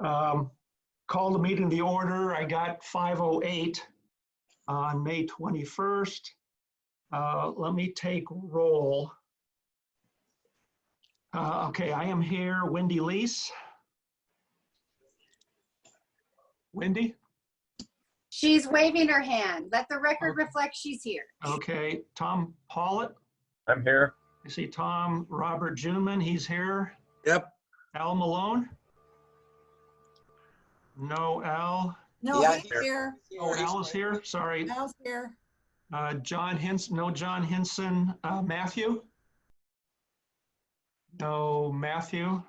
Call the meeting to order. I got 5:08 on May 21st. Let me take roll. Okay, I am here. Wendy Lease. Wendy? She's waving her hand. Let the record reflect she's here. Okay, Tom Pollitt. I'm here. I see Tom. Robert Junman, he's here. Yep. Al Malone? No, Al. No, Yeah, he's here. Oh, Al is here. Sorry. Al's here. John Hinson. No, John Hinson. Matthew? No, Matthew.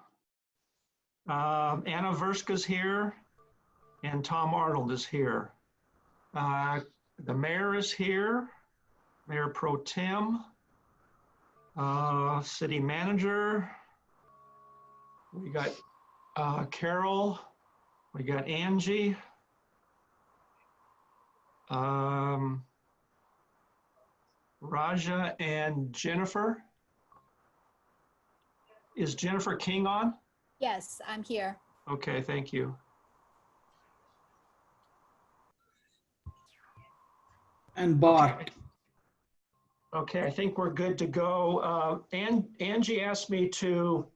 Anna Verska's here, and Tom Arnold is here. The mayor is here. Mayor Pro Tem. City manager. We got Carol. We got Angie. Raja and Jennifer. Is Jennifer King on? Yes, I'm here. Okay, thank you. And Bart. Okay, I think we're good to go. Angie asked me to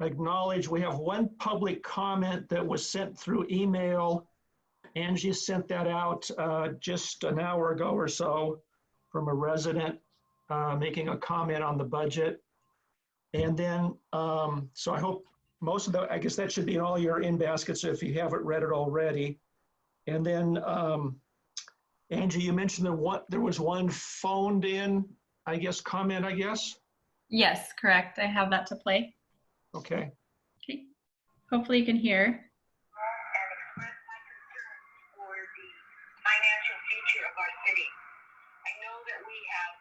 acknowledge we have one public comment that was sent through email. Angie sent that out just an hour ago or so from a resident making a comment on the budget. And then, so I hope most of the, I guess that should be in all your in baskets if you haven't read it already. And then, Angie, you mentioned there was one phoned in, I guess, comment, I guess? Yes, correct. I have that to play. Okay. Okay. Hopefully you can hear. And express my concerns for the financial future of our city. I know that we have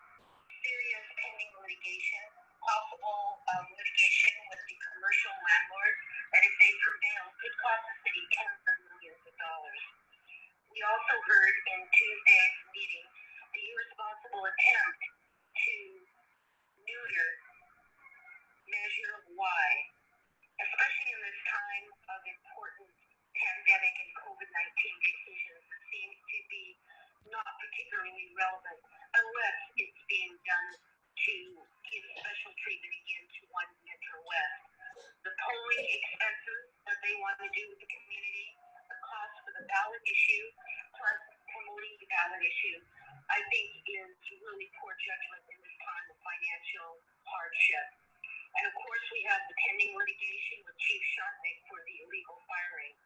serious pending litigation, possible litigation with the commercial landlords that if they prevail could cost the city tens of millions of dollars. We also heard in Tuesday's meeting the irresponsible attempt to neuter Measure Y, especially in this time of important pandemic and COVID-19 decisions. It seems to be not particularly relevant unless it's being done to give special treatment again to One Metro West. The polling expenses that they want to do with the community, the cost for the ballot issue, plus promoting the ballot issue, I think is really poor judgment in this time of financial hardship. And of course, we have the pending litigation with Chief Sharpnick for the illegal firing.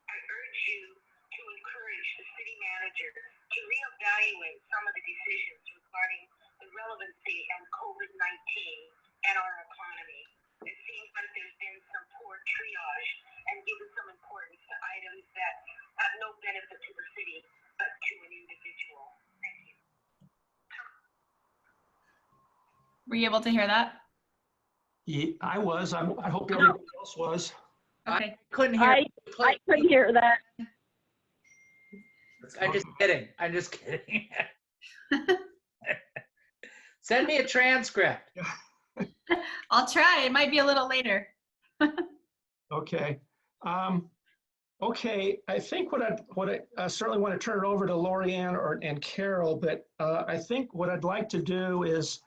I urge you to encourage the city manager to reevaluate some of the decisions regarding the relevancy of COVID-19 and our economy. It seems like there's been some poor triage and given some importance to items that have no benefit to the city, but to an individual. Thank you. Were you able to hear that? Yeah, I was. I hope everybody else was. Okay. I couldn't hear. I couldn't hear that. I'm just kidding. I'm just kidding. Send me a transcript. I'll try. It might be a little later. Okay. Okay. I think what I certainly want to turn it over to Lorianne and Carol, but I think what I'd like to do is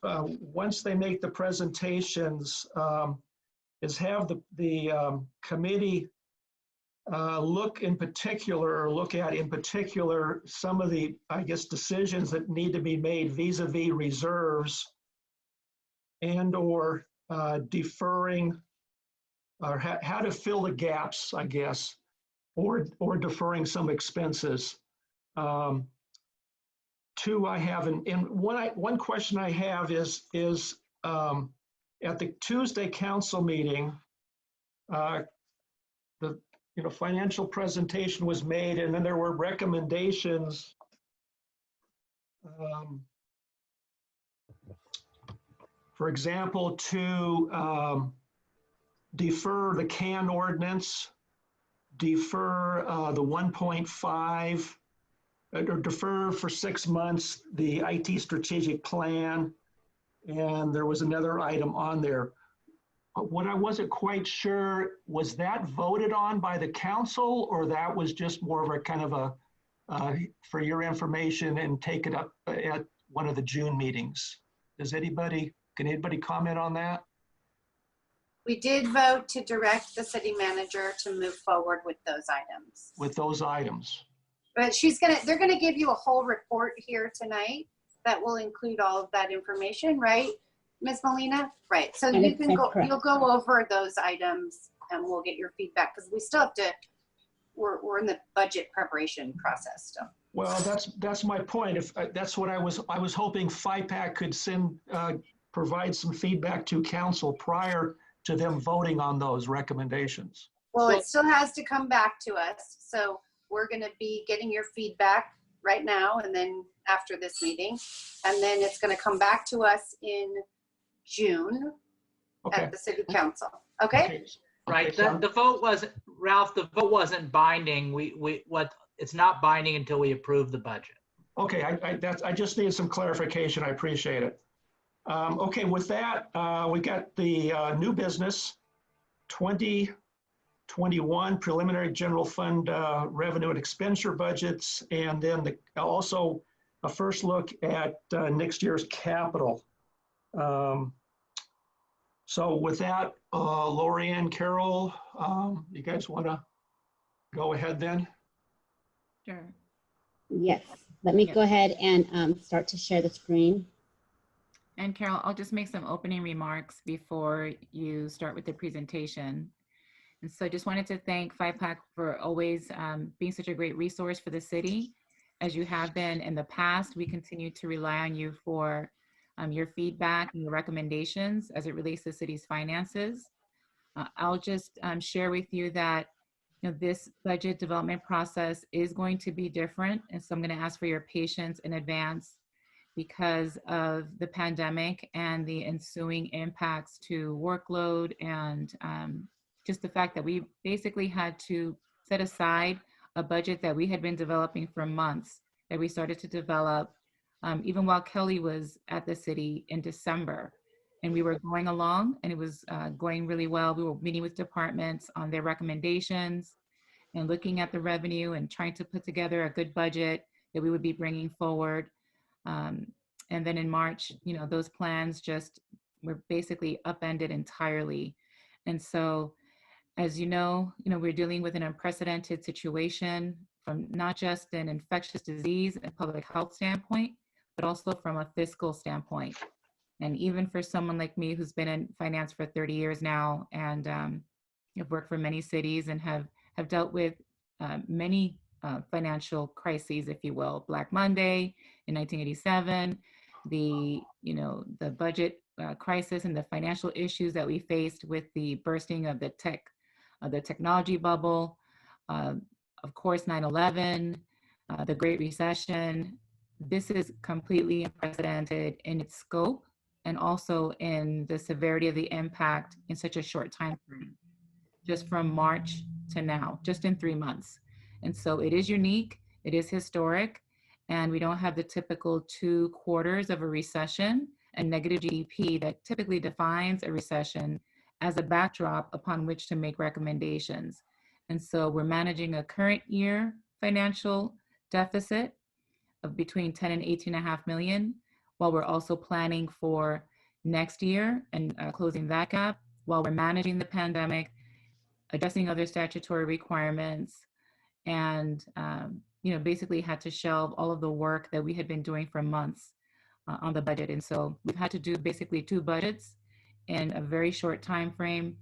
once they make the presentations, is have the committee look at in particular some of the, I guess, decisions that need to be made vis-a-vis reserves and or deferring or how to fill the gaps, I guess, or deferring some expenses. Two I have, and one question I have is at the Tuesday council meeting, the financial presentation was made, and then there were recommendations. For example, to defer the CAN ordinance, defer the 1.5, or defer for 6 months the IT strategic plan, and there was another item on there. what I wasn't quite sure, was that voted on by the council, or that was just more of a kind of a, for your information and take it up at one of the June meetings? Can anybody comment on that? We did vote to direct the city manager to move forward with those items. With those items? But they're gonna give you a whole report here tonight that will include all of that information, right, Ms. Molina? Right, so you can go, you'll go over those items and we'll get your feedback, because we still have to, we're in the budget preparation process still. Well, that's my point. If that's what I was hoping FiPAC could provide some feedback to council prior to them voting on those recommendations. Well, it still has to come back to us. So we're gonna be getting your feedback right now and then after this meeting. And then it's gonna come back to us in June at the city council, okay? Right, so the vote wasn't, Ralph, the vote wasn't binding. It's not binding until we approve the budget. Okay, I just need some clarification. I appreciate it. Okay, with that, we got the new business 2021 preliminary general fund revenue and expenditure budgets, and then also a first look at next year's capital. So with that, Lori Ann, Carol, you guys want to go ahead then? Sure. Yes, let me go ahead and start to share the screen. And Carol, I'll just make some opening remarks before you start with the presentation. And so I just wanted to thank FiPAC for always being such a great resource for the city. As you have been in the past, we continue to rely on you for your feedback and your recommendations as it relates to the city's finances. I'll just share with you that this budget development process is going to be different. And so I'm going to ask for your patience in advance because of the pandemic and the ensuing impacts to workload and just the fact that we basically had to set aside a budget that we had been developing for months, that we started to develop even while Kelly was at the city in December. And we were going along and it was going really well. We were meeting with departments on their recommendations and looking at the revenue and trying to put together a good budget that we would be bringing forward. And then in March, those plans just were basically upended entirely. And so, as you know, we're dealing with an unprecedented situation from not just an infectious disease and public health standpoint, but also from a fiscal standpoint. And even for someone like me who's been in finance for 30 years now and have worked for many cities and have dealt with many financial crises, if you will, Black Monday in 1987, the budget crisis and the financial issues that we faced with the bursting of the technology bubble, of course, 9/11, the Great Recession. This is completely unprecedented in its scope and also in the severity of the impact in such a short time frame, just from March to now, just in 3 months. And so it is unique, it is historic, and we don't have the typical 2 quarters of a recession and negative GDP that typically defines a recession as a backdrop upon which to make recommendations. And so we're managing a current year financial deficit of between 10 and 18.5 million, while we're also planning for next year and closing that gap, while we're managing the pandemic, addressing other statutory requirements, and basically had to shelve all of the work that we had been doing for months on the budget. And so we've had to do basically 2 budgets in a very short time frame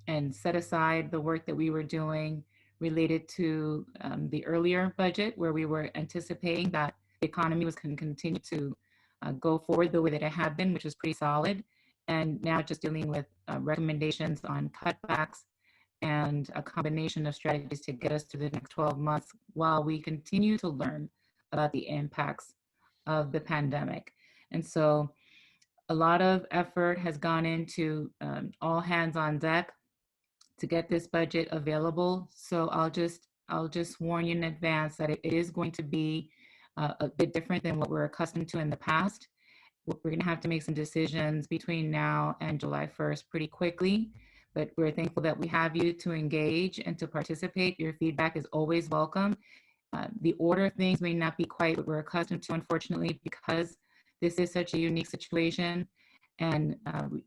and set aside the work that we were doing related to the earlier budget, where we were anticipating that the economy was going to continue to go forward the way that it had been, which was pretty solid. And now just dealing with recommendations on cutbacks and a combination of strategies to get us through the next 12 months while we continue to learn about the impacts of the pandemic. And so a lot of effort has gone into all hands on deck to get this budget available. So I'll just warn you in advance that it is going to be a bit different than what we're accustomed to in the past. we're going to have to make some decisions between now and July 1st pretty quickly, but we're thankful that we have you to engage and to participate. Your feedback is always welcome. The order of things may not be quite what we're accustomed to, unfortunately, because this is such a unique situation, and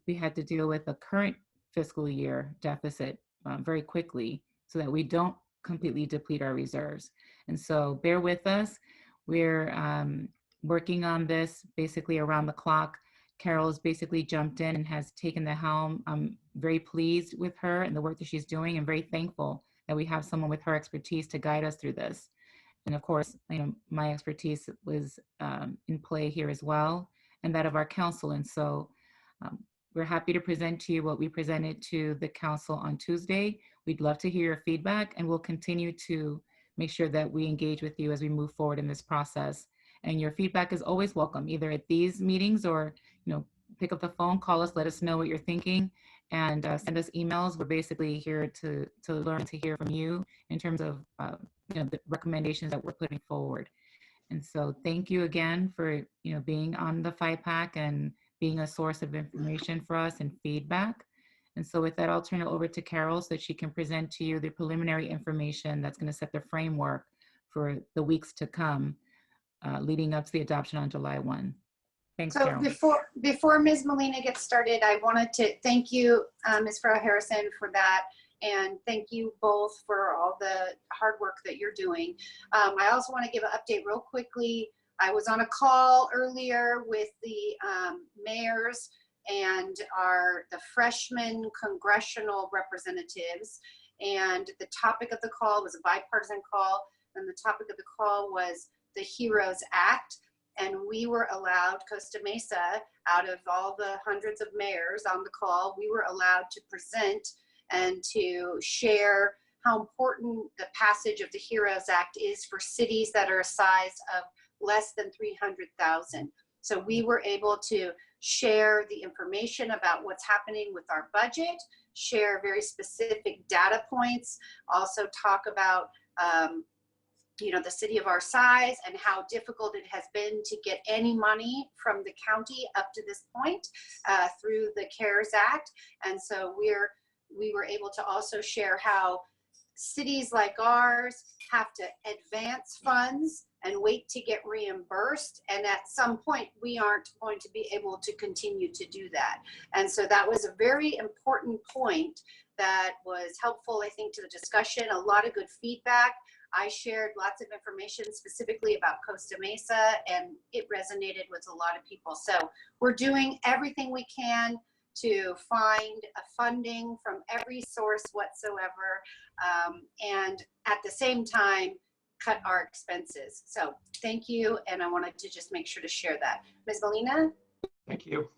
we had to deal with the current fiscal year deficit very quickly so that we don't completely deplete our reserves. And so bear with us. We're working on this basically around the clock. Carol's basically jumped in and has taken the helm. I'm very pleased with her and the work that she's doing, and very thankful that we have someone with her expertise to guide us through this. And of course, my expertise was in play here as well, and that of our council. And so we're happy to present to you what we presented to the council on Tuesday. We'd love to hear your feedback, and we'll continue to make sure that we engage with you as we move forward in this process. And your feedback is always welcome, either at these meetings or, pick up the phone, call us, let us know what you're thinking, and send us emails. We're basically here to learn, to hear from you in terms of, the recommendations that we're putting forward. And so thank you again for, being on the FiPAC and being a source of information for us and feedback. And so with that, I'll turn it over to Carol so that she can present to you the preliminary information that's going to set the framework for the weeks to come, leading up to the adoption on July 1. Thanks, So Carol. before Ms. Molina gets started, I wanted to thank you, Ms. Farrell Harrison, for that. And thank you both for all the hard work that you're doing. I also want to give an update real quickly. I was on a call earlier with the mayors and the freshman congressional representatives. And the topic of the call was a bipartisan call. And the topic of the call was the HEROES Act. And we were allowed, Costa Mesa, out of all the hundreds of mayors on the call, we were allowed to present and to share how important the passage of the HEROES Act is for cities that are a size of less than 300,000. So we were able to share the information about what's happening with our budget, share very specific data points, also talk about the city of our size and how difficult it has been to get any money from the county up to this point through the CARES Act. And so we were able to also share how cities like ours have to advance funds and wait to get reimbursed. And at some point, we aren't going to be able to continue to do that. And so that was a very important point that was helpful, I think, to the discussion. A lot of good feedback. I shared lots of information specifically about Costa Mesa, and it resonated with a lot of people. So we're doing everything we can to find a funding from every source whatsoever, and at the same time, cut our expenses. So thank you, and I wanted to just make sure to share that. Ms. Molina? Thank you.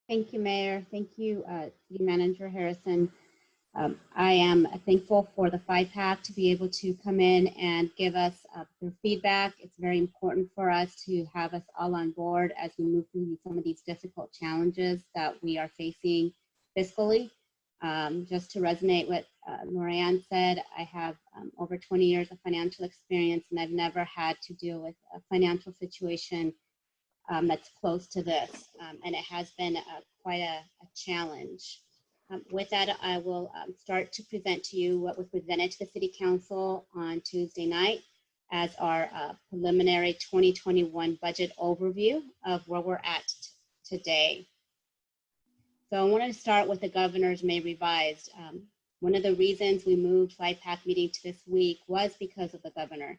Thank you, Mayor. Thank you, City Manager Harrison. I am thankful for the FiPAC to be able to come in and give us their feedback. It's very important for us to have us all on board as we move through some of these difficult challenges that we are facing fiscally. Just to resonate what Norianne said, I have over 20 years of financial experience, and I've never had to deal with a financial situation that's close to this, and it has been quite a challenge. With that, I will start to present to you what was presented to the City Council on Tuesday night as our preliminary 2021 budget overview of where we're at today. So I wanted to start with the Governor's May Revised. One of the reasons we moved FiPAC meeting to this week was because of the Governor.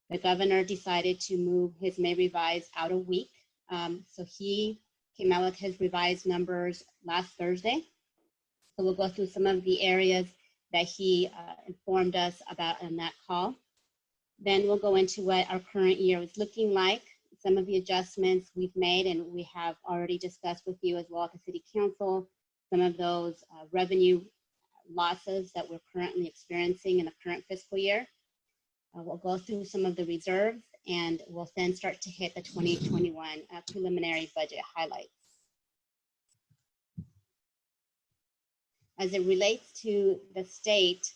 The Governor decided to move his May Revised out a week. So he came out with his revised numbers last Thursday. So we'll go through some of the areas that he informed us about in that call. Then we'll go into what our current year is looking like, some of the adjustments we've made and we have already discussed with you as well at the City Council, some of those revenue losses that we're currently experiencing in the current fiscal year. We'll go through some of the reserves, and we'll then start to hit the 2021 preliminary budget highlights. As it relates to the state,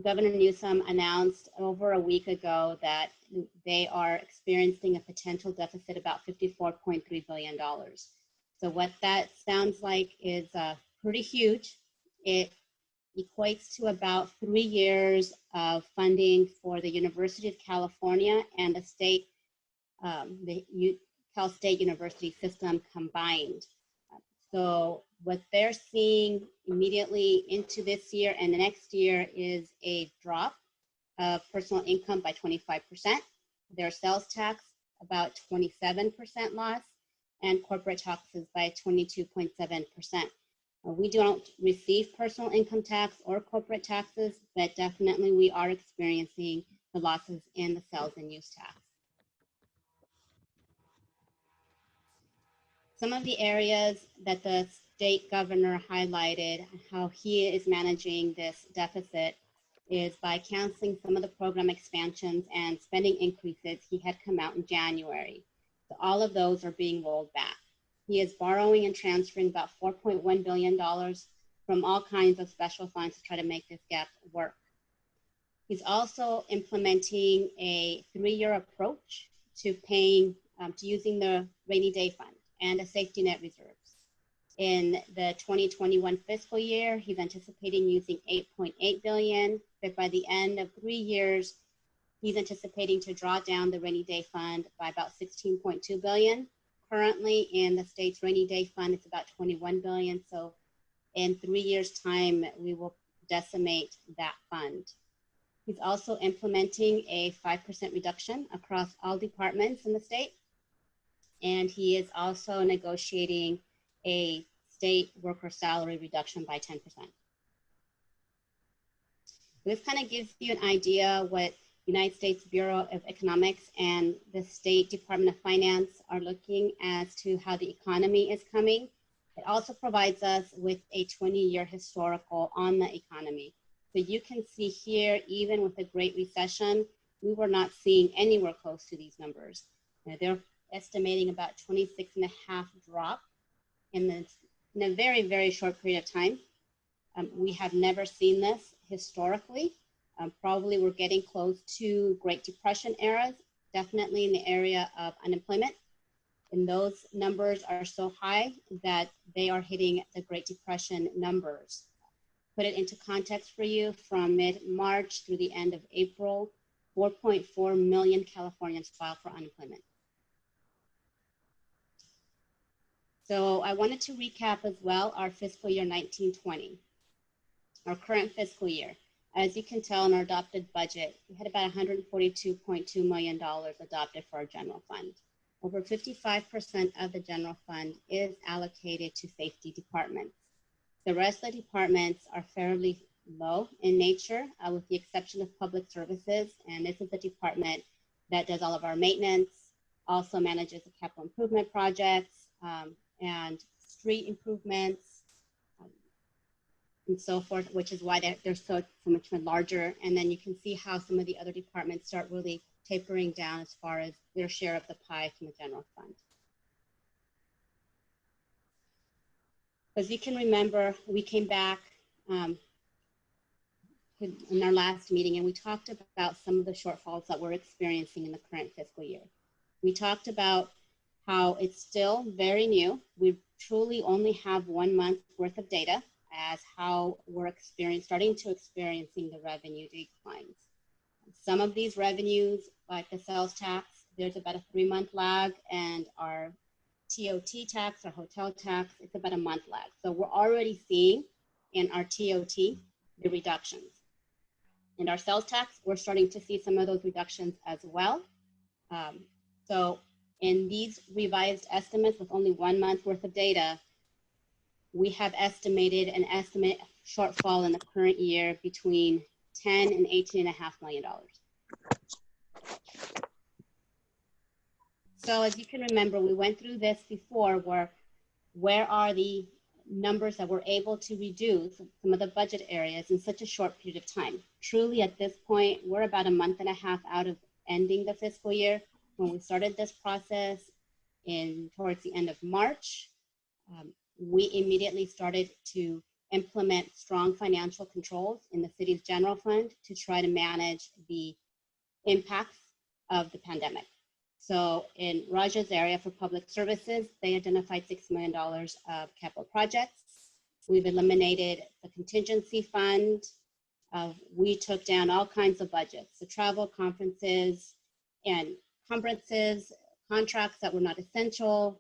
Governor Newsom announced over a week ago that they are experiencing a potential deficit about $54.3 billion. So what that sounds like is pretty huge. It equates to about 3 years of funding for the University of California and the state, Cal State University system combined. So what they're seeing immediately into this year and the next year is a drop of personal income by 25%, their sales tax about 27% loss, and corporate taxes by 22.7%. We don't receive personal income tax or corporate taxes, but definitely we are experiencing the losses in the sales and use tax. Some of the areas that the state governor highlighted how he is managing this deficit is by canceling some of the program expansions and spending increases he had come out in January. So all of those are being rolled back. He is borrowing and transferring about $4.1 billion from all kinds of special funds to try to make this gap work. He's also implementing a 3-year approach to paying, to using the rainy day fund and a safety net reserves. In the 2021 fiscal year, he's anticipating using $8.8 billion, but by the end of 3 years, he's anticipating to draw down the rainy day fund by about $16.2 billion. Currently in the state's rainy day fund, it's about $21 billion. So in 3 years' time, we will decimate that fund. He's also implementing a 5% reduction across all departments in the state. And he is also negotiating a state worker salary reduction by 10%. This kind of gives you an idea what United States Bureau of Economics and the State Department of Finance are looking as to how the economy is coming. It also provides us with a 20-year historical on the economy. So you can see here, even with the Great Recession, we were not seeing anywhere close to these numbers. Now, they're estimating about 26.5 drop in a very, very short period of time. We have never seen this historically. Probably we're getting close to Great Depression eras, definitely in the area of unemployment. And those numbers are so high that they are hitting the Great Depression numbers. Put it into context for you, from mid-March through the end of April, 4.4 million Californians filed for unemployment. So I wanted to recap as well our fiscal year 1920, our current fiscal year. As you can tell in our adopted budget, we had about $142.2 million adopted for our general fund. Over 55% of the general fund is allocated to safety departments. The rest of the departments are fairly low in nature, with the exception of public services. And this is the department that does all of our maintenance, also manages the capital improvement projects, and street improvements, and so forth, which is why they're so much larger. And then you can see how some of the other departments start really tapering down as far as their share of the pie from the general fund. As you can remember, we came back in our last meeting and we talked about some of the shortfalls that we're experiencing in the current fiscal year. We talked about how it's still very new. We truly only have 1 month worth of data as how we're starting to experiencing the revenue declines. Some of these revenues, like the sales tax, there's about a 3-month lag, and our TOT tax, our hotel tax, it's about a month lag. So we're already seeing in our TOT the reductions. In our sales tax, we're starting to see some of those reductions as well. So in these revised estimates with only 1 month worth of data, we have estimated an estimate shortfall in the current year between $10 and $18.5 million. So as you can remember, we went through this before, where are the numbers that we're able to reduce some of the budget areas in such a short period of time. Truly at this point, we're about 1.5 months out of ending the fiscal year. When we started this process towards the end of March, we immediately started to implement strong financial controls in the city's general fund to try to manage the impacts of the pandemic. So in Raja's area for public services, they identified $6 million of capital projects. We've eliminated the contingency fund. We took down all kinds of budgets, so travel, conferences, contracts that were not essential.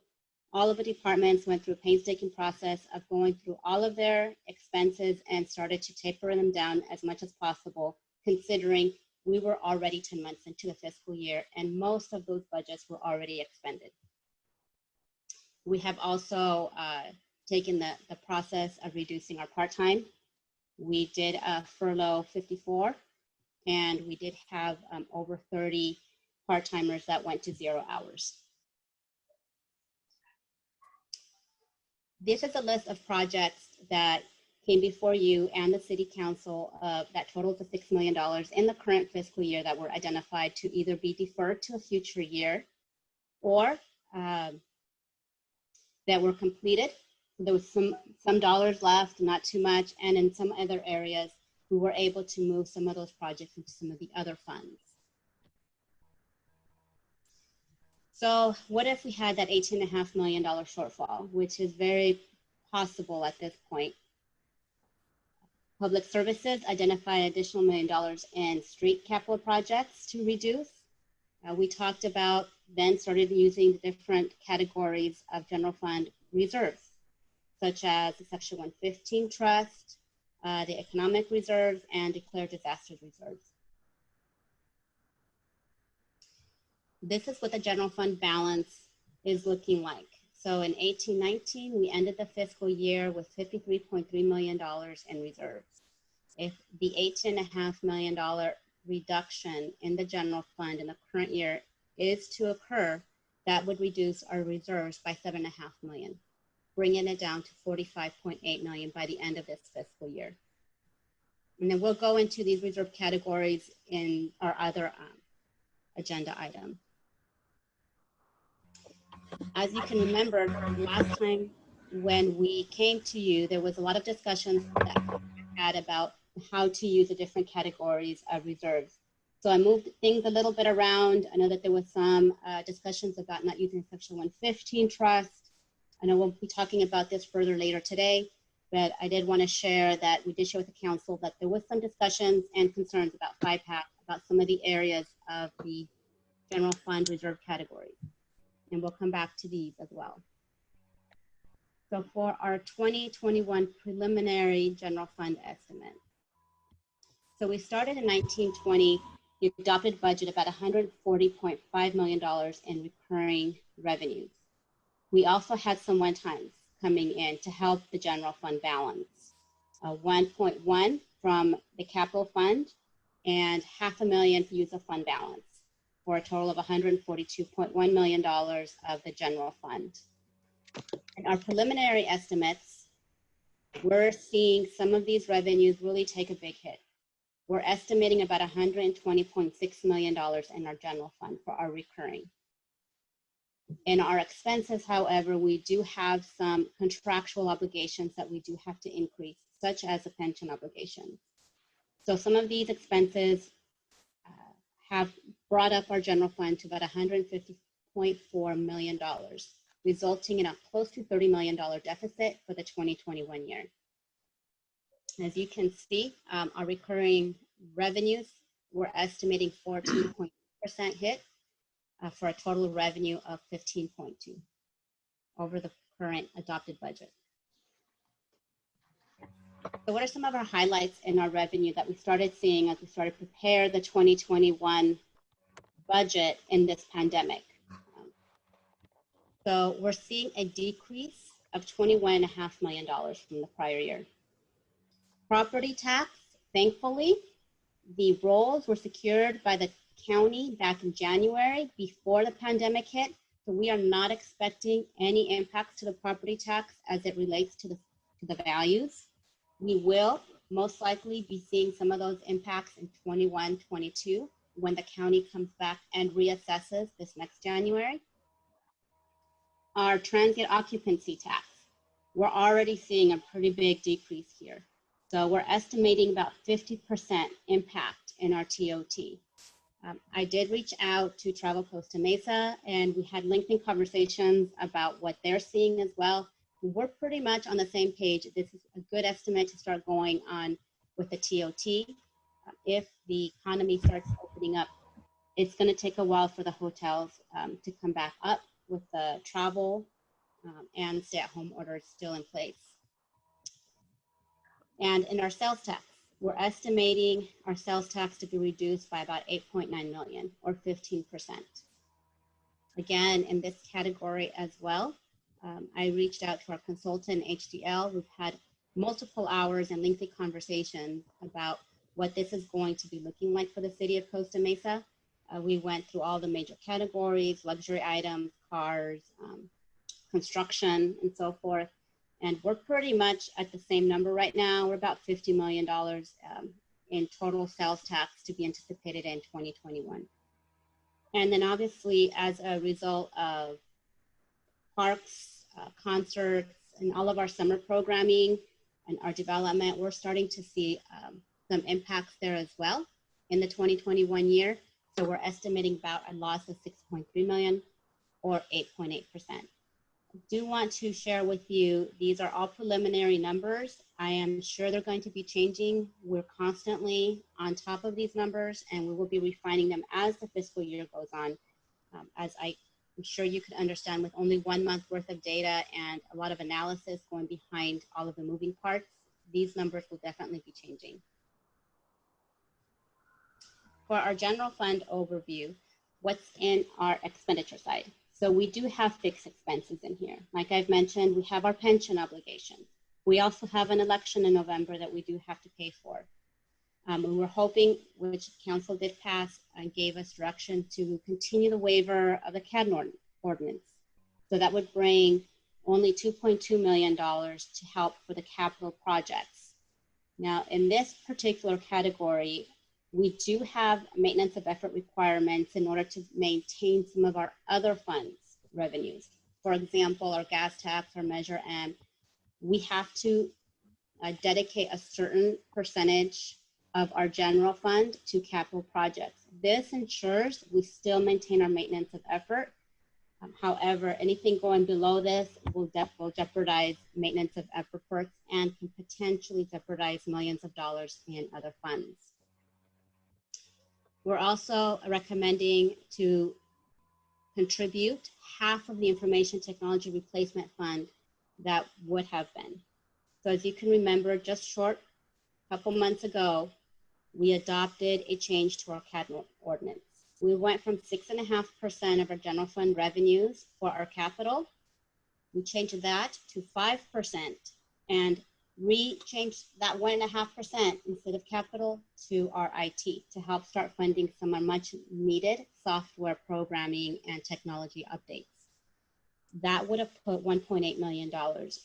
All of the departments went through a painstaking process of going through all of their expenses and started to taper them down as much as possible, considering we were already 10 months into the fiscal year and most of those budgets were already expended. We have also taken the process of reducing our part-time. We did furlough 54, and we did have over 30 part-timers that went to 0 hours. This is a list of projects that came before you and the City Council that totaled to $6 million in the current fiscal year that were identified to either be deferred to a future year or that were completed. There was some dollars left, not too much, and in some other areas, we were able to move some of those projects into some of the other funds. So what if we had that $18.5 million shortfall, which is very possible at this point? Public Services identified additional $1 million in street capital projects to reduce. We talked about then started using the different categories of general fund reserves, such as the Section 115 trust, the economic reserves, and declared disaster reserves. This is what the general fund balance is looking like. So in 18-19, we ended the fiscal year with $53.3 million in reserves. If the $18.5 million reduction in the general fund in the current year is to occur, that would reduce our reserves by $7.5 million, bringing it down to $45.8 million by the end of this fiscal year. And then we'll go into these reserve categories in our other agenda item. As you can remember, last time when we came to you, there was a lot of discussions that we had about how to use the different categories of reserves. So I moved things a little bit around. I know that there was some discussions about not using Section 115 trust. I know we'll be talking about this further later today, but I did want to share that we did share with the council that there was some discussions and concerns about FiPAC, about some of the areas of the general fund reserve categories. And we'll come back to these as well. So for our 2021 preliminary general fund estimate. So we started in 1920, the adopted budget about $140.5 million in recurring revenues. We also had some one-times coming in to help the general fund balance. 1.1 from the capital fund and $500,000 for use of fund balance, for a total of $142.1 million of the general fund. And our preliminary estimates, we're seeing some of these revenues really take a big hit. We're estimating about $120.6 million in our general fund for our recurring. In our expenses, however, we do have some contractual obligations that we do have to increase, such as a pension obligation. So some of these expenses have brought up our general fund to about $150.4 million, resulting in a close to $30 million deficit for the 2021 year. As you can see, our recurring revenues, we're estimating 14% hit for a total revenue of 15.2 over the current adopted budget. So what are some of our highlights in our revenue that we started seeing as we started to prepare the 2021 budget in this pandemic? So we're seeing a decrease of $21.5 million from the prior year. Property tax, thankfully, the rolls were secured by the county back in January before the pandemic hit. So we are not expecting any impacts to the property tax as it relates to the values. We will most likely be seeing some of those impacts in 21-22 when the county comes back and reassesses this next January. Our transient occupancy tax. we're already seeing a pretty big decrease here. So we're estimating about 50% impact in our TOT. I did reach out to Travel Costa Mesa, and we had lengthy conversations about what they're seeing as well. We're pretty much on the same page. This is a good estimate to start going on with the TOT. If the economy starts opening up, it's going to take a while for the hotels to come back up with the travel and stay-at-home orders still in place. And in our sales tax, we're estimating our sales tax to be reduced by about 8.9 million or 15%. Again, in this category as well, I reached out to our consultant, HDL. We've had multiple hours and lengthy conversations about what this is going to be looking like for the city of Costa Mesa. We went through all the major categories, luxury items, cars, construction, and so forth. And we're pretty much at the same number right now. We're about $50 million in total sales tax to be anticipated in 2021. And then obviously, as a result of parks, concerts, and all of our summer programming and our development, we're starting to see some impacts there as well in the 2021 year. So we're estimating about a loss of 6.3 million or 8.8%. I do want to share with you, these are all preliminary numbers. I am sure they're going to be changing. We're constantly on top of these numbers, and we will be refining them as the fiscal year goes on. As I'm sure you could understand, with only 1 month worth of data and a lot of analysis going behind all of the moving parts, these numbers will definitely be changing. For our general fund overview, what's in our expenditure side? So we do have fixed expenses in here. Like I've mentioned, we have our pension obligation. We also have an election in November that we do have to pay for. And we're hoping, which council did pass and gave us direction to continue the waiver of the CAD ordinance. So that would bring only $2.2 million to help for the capital projects. Now, in this particular category, we do have maintenance of effort requirements in order to maintain some of our other funds revenues. For example, our gas tax or Measure M, we have to dedicate a certain percentage of our general fund to capital projects. This ensures we still maintain our maintenance of effort. However, anything going below this will jeopardize maintenance of efforts and can potentially jeopardize millions of dollars in other funds. We're also recommending to contribute half of the information technology replacement fund that would have been. So as you can remember, just short couple months ago, we adopted a change to our CAD ordinance. We went from 6.5% of our general fund revenues for our capital. We changed that to 5% and changed that 1.5% instead of capital to our IT to help start funding some much needed software programming and technology updates. That would have put $1.8 million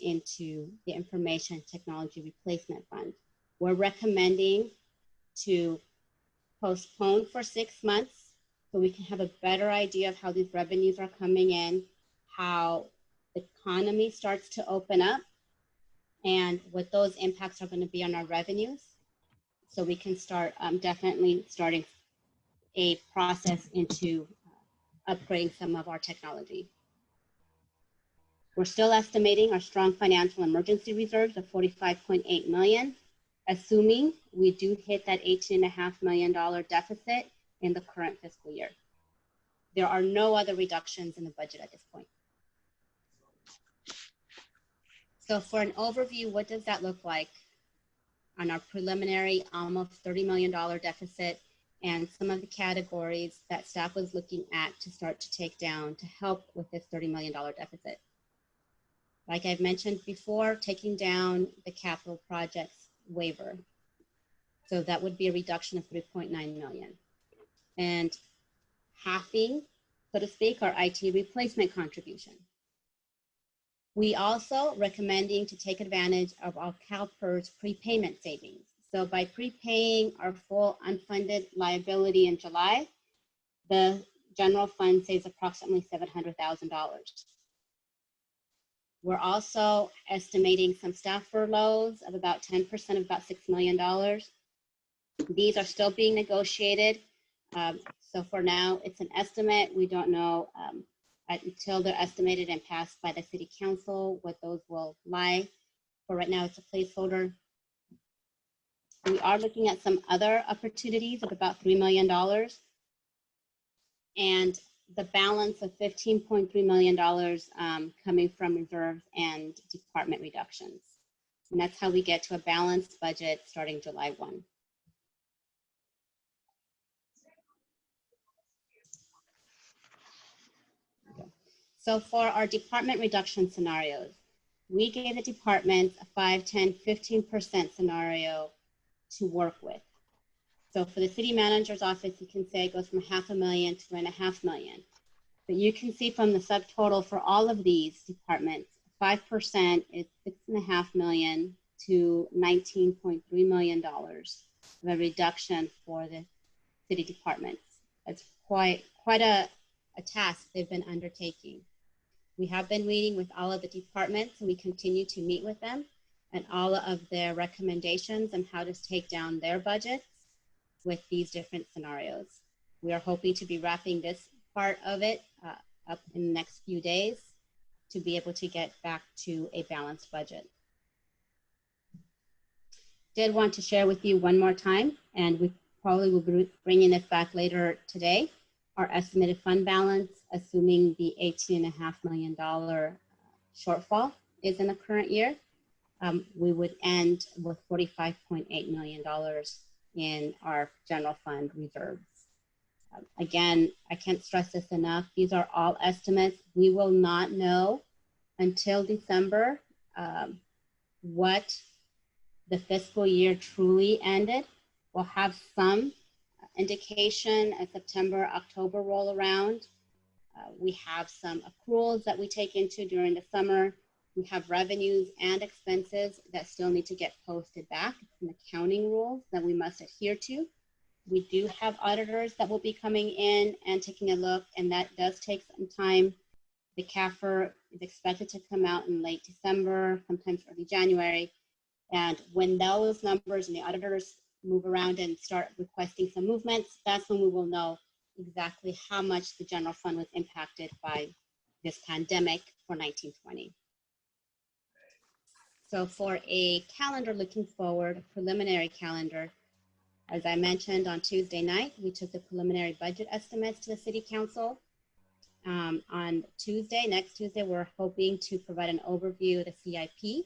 into the information technology replacement fund. We're recommending to postpone for 6 months so we can have a better idea of how these revenues are coming in, how the economy starts to open up, and what those impacts are going to be on our revenues, so we can start definitely starting a process into upgrading some of our technology. We're still estimating our strong financial emergency reserves of $45.8 million, assuming we do hit that $18.5 million deficit in the current fiscal year. There are no other reductions in the budget at this point. So for an overview, what does that look like on our preliminary almost $30 million deficit and some of the categories that staff was looking at to start to take down to help with this $30 million deficit? Like I've mentioned before, taking down the capital projects waiver. So that would be a reduction of 3.9 million. And halving, so to speak, our IT replacement contribution. We also recommending to take advantage of our CalPERS prepayment savings. So by prepaying our full unfunded liability in July, the general fund saves approximately $700,000. We're also estimating some staff furloughs of about 10% of about $6 million. These are still being negotiated. So for now, it's an estimate. We don't know until they're estimated and passed by the city council what those will lie. For right now, it's a placeholder. We are looking at some other opportunities of about $3 million. And the balance of $15.3 million coming from reserves and department reductions. And that's how we get to a balanced budget starting July 1. So for our department reduction scenarios, we gave the departments a 5, 10, 15% scenario to work with. So for the city manager's office, you can say it goes from $500,000 to $2.5 million. But you can see from the subtotal for all of these departments, 5% is $6.5 million to $19.3 million of a reduction for the city departments. That's quite a task they've been undertaking. We have been meeting with all of the departments, and we continue to meet with them and all of their recommendations on how to take down their budgets with these different scenarios. We are hoping to be wrapping this part of it up in the next few days to be able to get back to a balanced budget. Did want to share with you one more time, and we probably will be bringing this back later today, our estimated fund balance, assuming the $18.5 million shortfall is in the current year. We would end with $45.8 million in our general fund reserves. Again, I can't stress this enough. These are all estimates. We will not know until December what the fiscal year truly ended. We'll have some indication as September, October roll around. We have some accruals that we take into during the summer. We have revenues and expenses that still need to get posted back. It's an accounting rules that we must adhere to. We do have auditors that will be coming in and taking a look, and that does take some time. The CAFR is expected to come out in late December, sometimes early January. And when those numbers and the auditors move around and start requesting some movements, that's when we will know exactly how much the general fund was impacted by this pandemic for 1920. So for a calendar looking forward, a preliminary calendar, as I mentioned on Tuesday night, we took the preliminary budget estimates to the City Council. On Tuesday, next Tuesday, we're hoping to provide an overview of the CIP.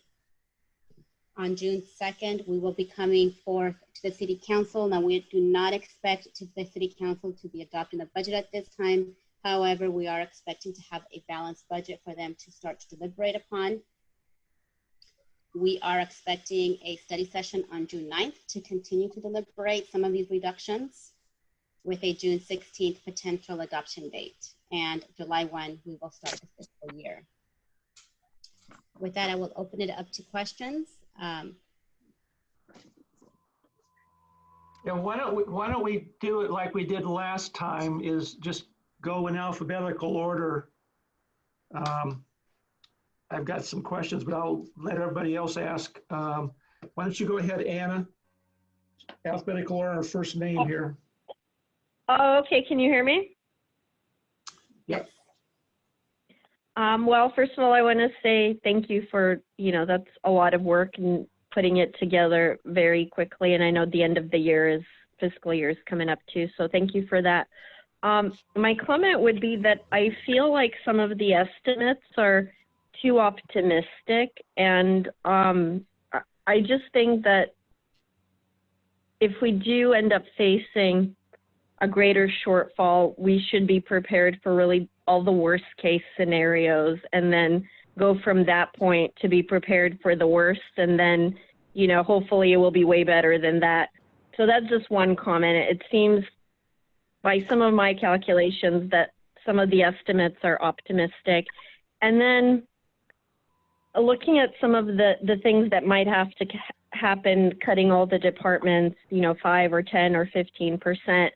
On June 2nd, we will be coming forth to the City Council. Now, we do not expect the City Council to be adopting the budget at this time. However, we are expecting to have a balanced budget for them to start to deliberate upon. We are expecting a study session on June 9th to continue to deliberate some of these reductions with a June 16th potential adoption date. And July 1, we will start the fiscal year. With that, I will open it up to questions. Yeah, why don't we do it like we did last time, is just go in alphabetical order. I've got some questions, but I'll let everybody else ask. Why don't you go ahead, Anna? Alphabetical order, first name here. Oh, okay. Can you hear me? Yep. Well, first of all, I want to say thank you for, that's a lot of work and putting it together very quickly. And I know the end of the year fiscal year is coming up too. So thank you for that. My comment would be that I feel like some of the estimates are too optimistic. And I just think that if we do end up facing a greater shortfall, we should be prepared for really all the worst case scenarios and then go from that point to be prepared for the worst. And then, hopefully it will be way better than that. So that's just one comment. It seems by some of my calculations that some of the estimates are optimistic. And then looking at some of the things that might have to happen, cutting all the departments, 5 or 10 or 15%,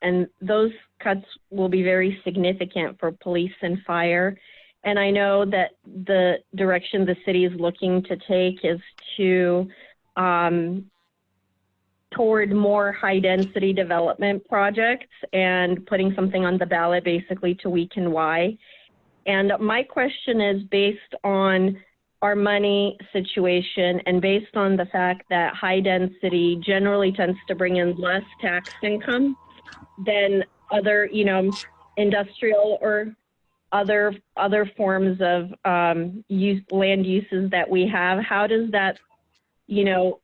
and those cuts will be very significant for police and fire. And I know that the direction the city is looking to take is to toward more high density development projects and putting something on the ballot basically to weaken why. And my question is based on our money situation and based on the fact that high density generally tends to bring in less tax income than other, you know, industrial or other forms of land uses that we have. How does that, you know,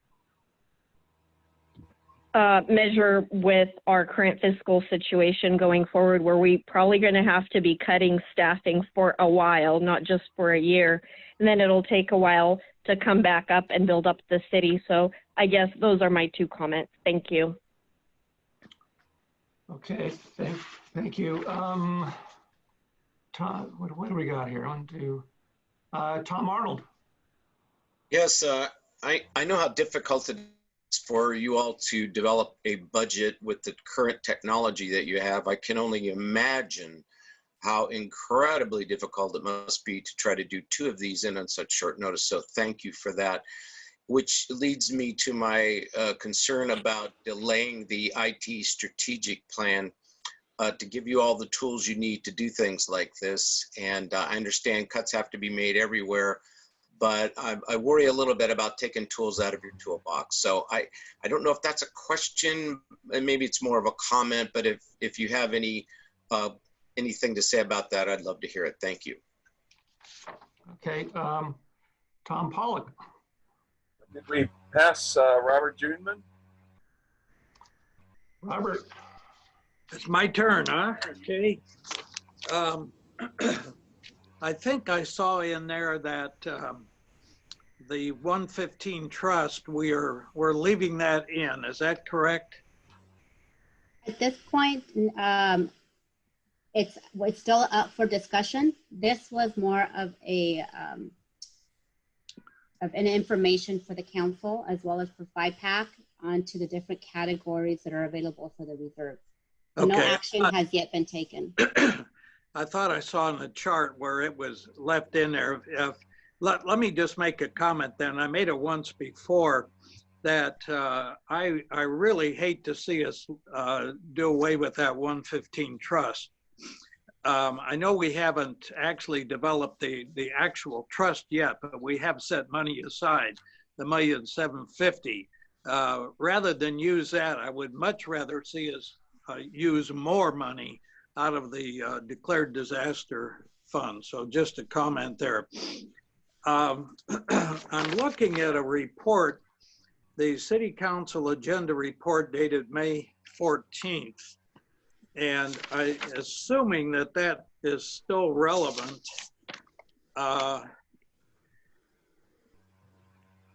measure with our current fiscal situation going forward, where we probably going to have to be cutting staffing for a while, not just for a year, and then it'll take a while to come back up and build up the city. So I guess those are my 2 comments. Thank you. Okay, thank you. Tom, what do we got here? On to Tom Arnold. Yes, I know how difficult it is for you all to develop a budget with the current technology that you have. I can only imagine how incredibly difficult it must be to try to do 2 of these in on such short notice. So thank you for that, which leads me to my concern about delaying the IT strategic plan to give you all the tools you need to do things like this. And I understand cuts have to be made everywhere, but I worry a little bit about taking tools out of your toolbox. So I don't know if that's a question, and maybe it's more of a comment, but if you have any anything to say about that, I'd love to hear it. Thank you. Okay, Tom Pollock. Did we pass Robert Juneman? Robert. It's my turn, huh? Okay. I think I saw in there that the 115 trust, we're leaving that in. Is that correct? At this point, it's still up for discussion. This was more of an information for the council as well as for FiPAC onto the different categories that are available for the reserve. Okay. No action has yet been taken. I thought I saw in the chart where it was left in there. Let me just make a comment then. I made it once before that I really hate to see us do away with that 115 trust. I know we haven't actually developed the actual trust yet, but we have set money aside, the $1,750,000. Rather than use that, I would much rather see us use more money out of the declared disaster fund. So just a comment there. I'm looking at a report, the City Council agenda report dated May 14th. And assuming that that is still relevant,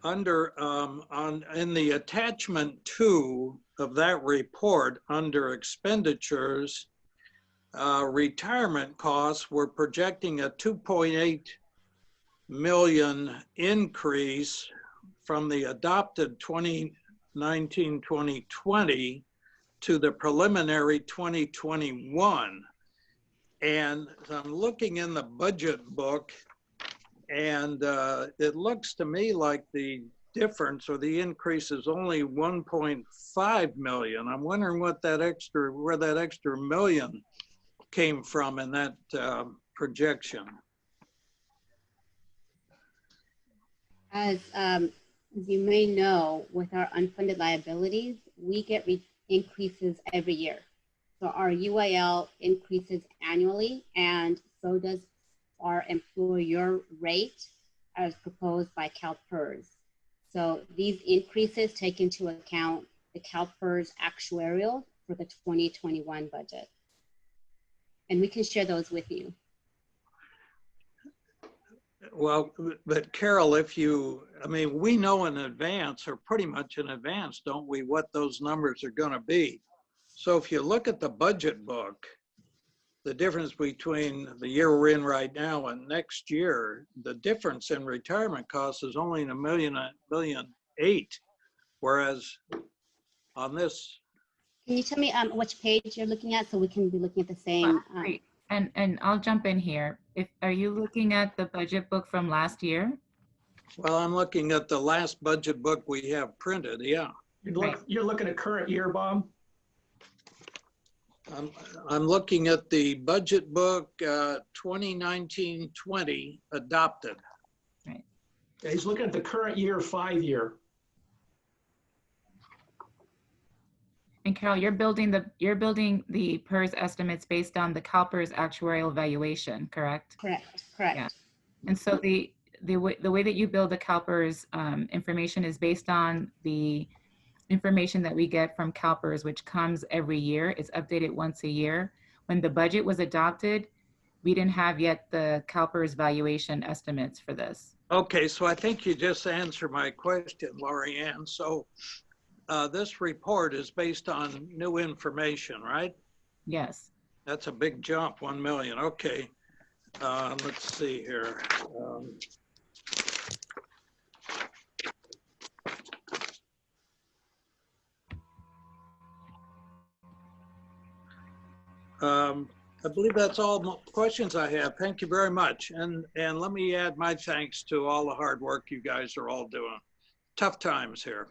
in the attachment 2 of that report, under expenditures, retirement costs, we're projecting a 2.8 million increase from the adopted 2019-2020 to the preliminary 2021. And I'm looking in the budget book, and it looks to me like the difference or the increase is only 1.5 million. I'm wondering what that where that extra million came from in that projection. As you may know, with our unfunded liabilities, we get increases every year. So our UIL increases annually, and so does our employer rate as proposed by CalPERS. So these increases take into account the CalPERS actuarial for the 2021 budget. And we can share those with you. Well, but Carol, I mean, we know in advance, or pretty much in advance, don't we, what those numbers are going to be. So if you look at the budget book, the difference between the year we're in right now and next year, the difference in retirement costs is only in $1.8 million, whereas on this. Can you tell me which page you're looking at so we can be looking at the same? And I'll jump in here. Are you looking at the budget book from last year? Well, I'm looking at the last budget book we have printed, yeah. You're looking at current year, Bob? I'm looking at the budget book 2019-20 adopted. Right. Yeah, he's looking at the current year, 5-year. And Carol, you're building the PERS estimates based on the CalPERS actuarial valuation, correct? Correct. Yeah. And so the way that you build the CalPERS information is based on the information that we get from CalPERS, which comes every year. It's updated once a year. When the budget was adopted, we didn't have yet the CalPERS valuation estimates for this. Okay, so I think you just answered my question, Lori Ann. So this report is based on new information, right? Yes. That's a big jump, 1 million. Okay, let's see here. I believe that's all the questions I have. Thank you very much. And let me add my thanks to all the hard work you guys are all doing. Tough times here.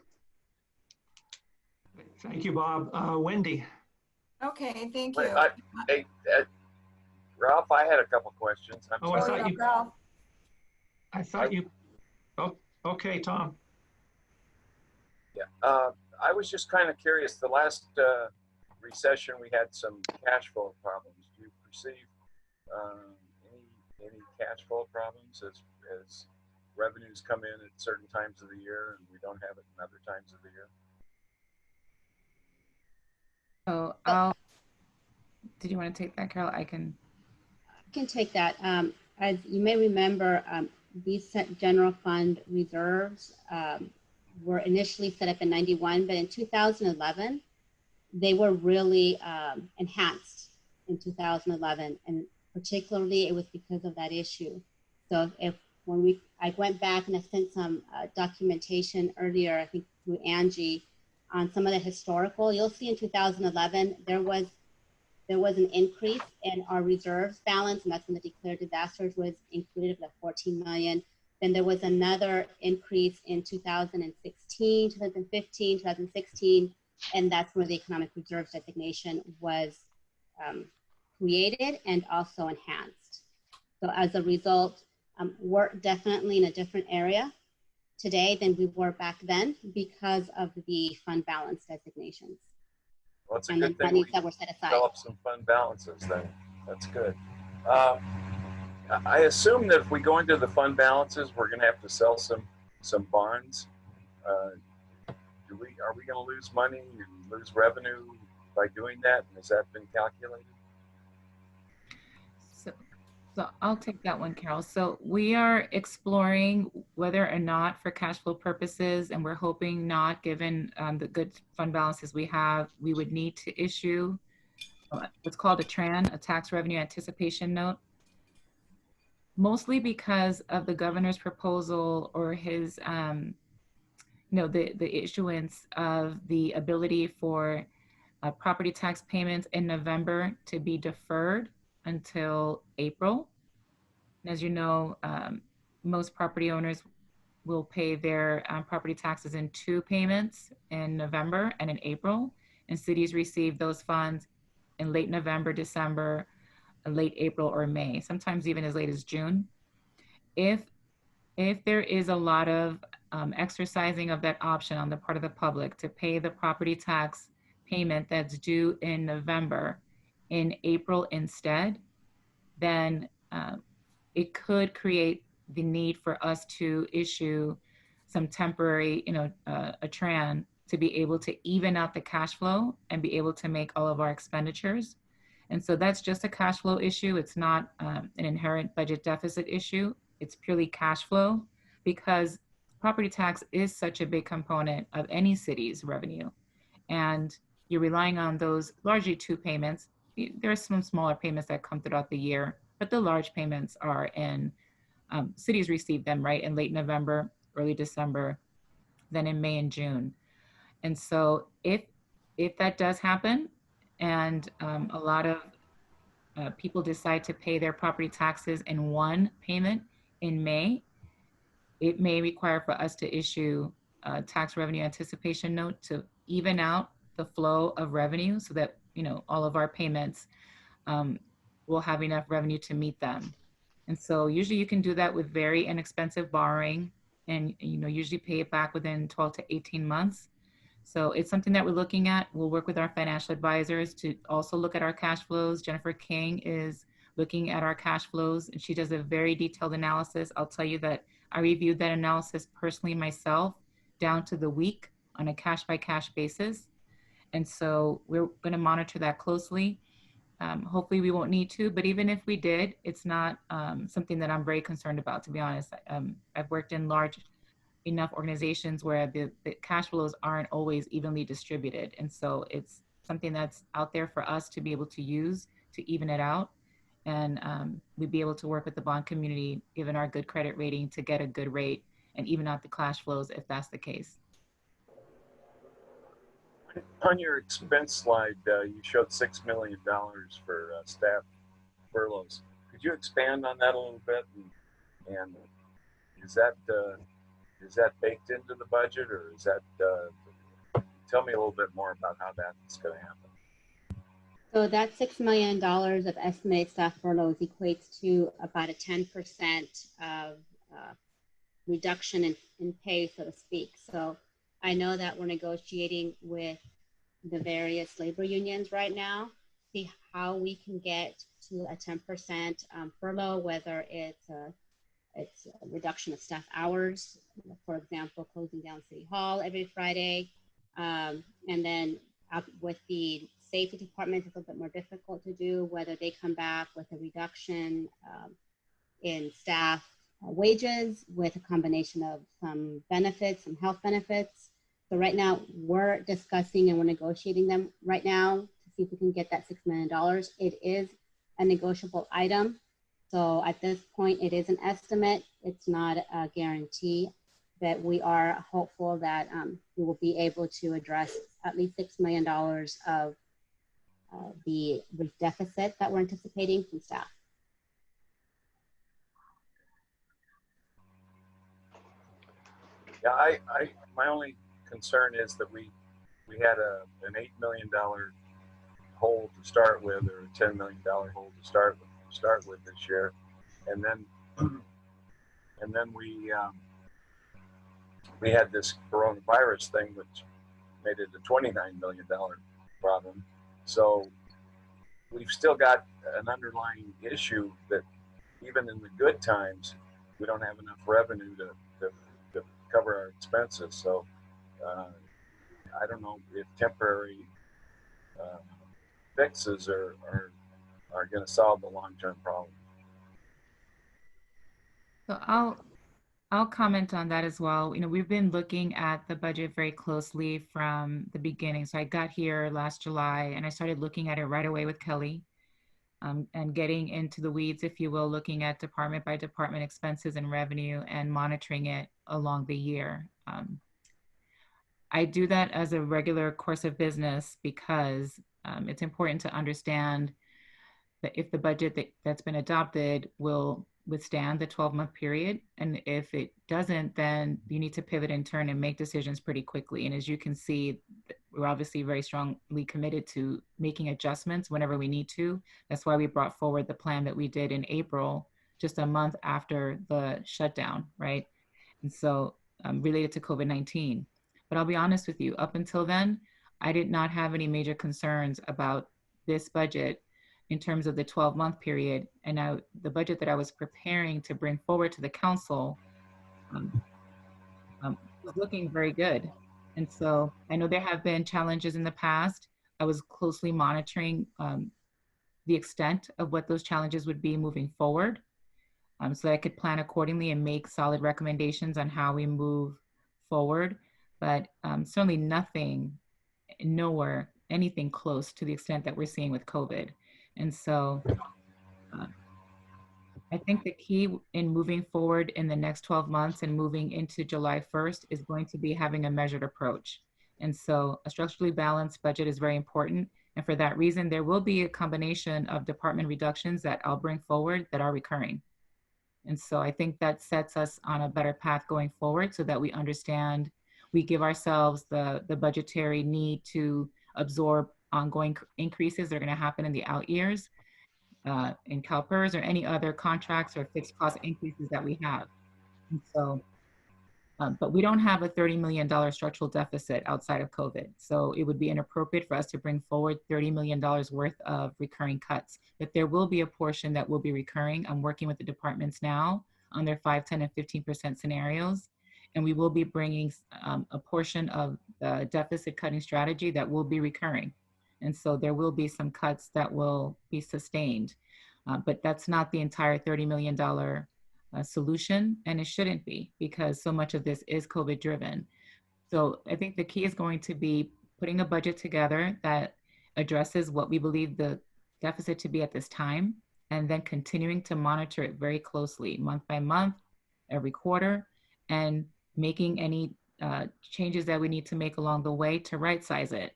Thank you, Bob. Wendy. Okay, thank Wait, you. Hey, Ralph, I had a couple questions. I'm Oh, sorry. I thought you, oh, okay, Tom. Yeah, I was just kind of curious. The last recession, we had some cash flow problems. Do you perceive any cash flow problems as revenues come in at certain times of the year and we don't have it in other times of the year? So did you want to take that, Carol? I can take that. As you may remember, these general fund reserves were initially set up in 91, but in 2011, they were really enhanced in 2011, and particularly it was because of that issue. So I went back and I sent some documentation earlier, I think through Angie, on some of the historical, you'll see in 2011, there was an increase in our reserves balance, and that's when the declared disasters was included, the 14 million. Then there was another increase in 2016, 2015, 2016, and that's where the economic reserves designation was created and also enhanced. So as a result, we're definitely in a different area today than we were back then because of the fund balance designations. Well, it's a and good the thing monies we that were set aside. develop some fund balances then. That's good. I assume that if we go into the fund balances, we're going to have to sell some bonds. Are we going to lose money and lose revenue by doing that? And has that been calculated? So I'll take that one, Carol. So we are exploring whether or not for cash flow purposes, and we're hoping not, given the good fund balances we have, we would need to issue what's called a TRAN, a tax revenue anticipation note, mostly because of the governor's proposal or his, the issuance of the ability for property tax payments in November to be deferred until April. And as you know, most property owners will pay their property taxes in 2 payments in November and in April, and cities receive those funds in late November, December, late April, or May, sometimes even as late as June. If there is a lot of exercising of that option on the part of the public to pay the property tax payment that's due in November in April instead, then it could create the need for us to issue some temporary, a TRAN to be able to even out the cash flow and be able to make all of our expenditures. And so that's just a cash flow issue. It's not an inherent budget deficit issue. It's purely cash flow because property tax is such a big component of any city's revenue. And you're relying on those largely 2 payments. There are some smaller payments that come throughout the year, but the large payments are in, cities receive them, right, in late November, early December, then in May and June. And so if that does happen, and a lot of people decide to pay their property taxes in one payment in May, it may require for us to issue a tax revenue anticipation note to even out the flow of revenue so that, all of our payments will have enough revenue to meet them. And so usually you can do that with very inexpensive borrowing and, usually pay it back within 12 to 18 months. So it's something that we're looking at. We'll work with our financial advisors to also look at our cash flows. Jennifer King is looking at our cash flows and she does a very detailed analysis. I'll tell you that I reviewed that analysis personally myself down to the week on a cash by cash basis. And so we're going to monitor that closely. Hopefully we won't need to, but even if we did, it's not something that I'm very concerned about, to be honest. I've worked in large enough organizations where the cash flows aren't always evenly distributed. And so it's something that's out there for us to be able to use to even it out. And we'd be able to work with the bond community, given our good credit rating, to get a good rate and even out the cash flows if that's the case. On your expense slide, you showed $6 million for staff furloughs. Could you expand on that a little bit? And is that baked into the budget, or is that? Tell me a little bit more about how that's going to happen. So that $6 million of estimated staff furloughs equates to about a 10% of reduction in pay, so to speak. So I know that we're negotiating with the various labor unions right now, see how we can get to a 10% furlough, whether it's a reduction of staff hours, for example, closing down City Hall every Friday. And then with the safety department, it's a little bit more difficult to do, whether they come back with a reduction in staff wages with a combination of some benefits, some health benefits. So right now we're discussing and we're negotiating them right now to see if we can get that $6 million. It is a negotiable item. So at this point, it is an estimate. It's not a guarantee, but we are hopeful that we will be able to address at least $6 million of the deficit that we're anticipating from staff. Yeah, my only concern is that we had an $8 million hole to start with, or a $10 million hole to start with this year, and then we had this coronavirus thing, which made it a $29 million problem. So we've still got an underlying issue that even in the good times, we don't have enough revenue to cover our expenses. So I don't know if temporary fixes are going to solve the long-term problem. So I'll comment on that as well. We've been looking at the budget very closely from the beginning. So I got here last July and I started looking at it right away with Kelly and getting into the weeds, if you will, looking at department by department expenses and revenue and monitoring it along the year. I do that as a regular course of business because it's important to understand that if the budget that's been adopted will withstand the 12-month period. And if it doesn't, then you need to pivot in turn and make decisions pretty quickly. And as you can see, we're obviously very strongly committed to making adjustments whenever we need to. That's why we brought forward the plan that we did in April, just a month after the shutdown, right? And so related to COVID-19. But I'll be honest with you, up until then, I did not have any major concerns about this budget in terms of the 12-month period. And now the budget that I was preparing to bring forward to the council was looking very good. And so I know there have been challenges in the past. I was closely monitoring the extent of what those challenges would be moving forward so that I could plan accordingly and make solid recommendations on how we move forward. But certainly nowhere, anything close to the extent that we're seeing with COVID. And so I think the key in moving forward in the next 12 months and moving into July 1st is going to be having a measured approach. And so a structurally balanced budget is very important. And for that reason, there will be a combination of department reductions that I'll bring forward that are recurring. And so I think that sets us on a better path going forward so that we understand, we give ourselves the budgetary need to absorb ongoing increases that are going to happen in the out years in CalPERS or any other contracts or fixed cost increases that we have. And so, but we don't have a $30 million structural deficit outside of COVID. So it would be inappropriate for us to bring forward $30 million worth of recurring cuts. But there will be a portion that will be recurring. I'm working with the departments now on their 5, 10, and 15% scenarios. And we will be bringing a portion of the deficit cutting strategy that will be recurring. And so there will be some cuts that will be sustained. But that's not the entire $30 million solution, and it shouldn't be, because so much of this is COVID driven. So I think the key is going to be putting a budget together that addresses what we believe the deficit to be at this time, and then continuing to monitor it very closely month by month, every quarter, and making any changes that we need to make along the way to right size it.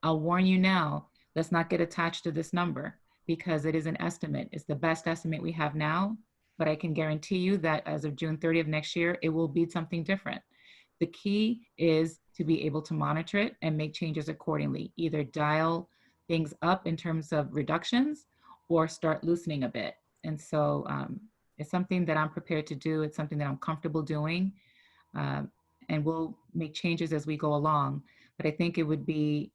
I'll warn you now, let's not get attached to this number because it is an estimate. It's the best estimate we have now, but I can guarantee you that as of June 30th next year, it will be something different. The key is to be able to monitor it and make changes accordingly, either dial things up in terms of reductions or start loosening a bit. And so it's something that I'm prepared to do. It's something that I'm comfortable doing. And we'll make changes as we go along. But I think it would be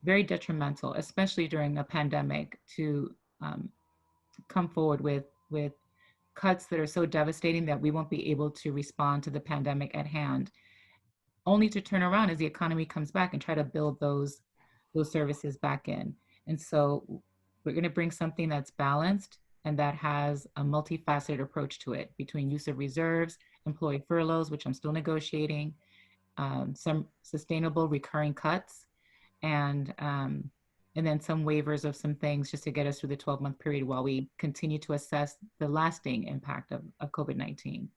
very detrimental, especially during a pandemic, to come forward with cuts that are so devastating that we won't be able to respond to the pandemic at hand, only to turn around as the economy comes back and try to build those services back in. And so we're going to bring something that's balanced and that has a multifaceted approach to it, between use of reserves, employee furloughs, which I'm still negotiating, some sustainable recurring cuts, and then some waivers of some things just to get us through the 12-month period while we continue to assess the lasting impact of COVID-19.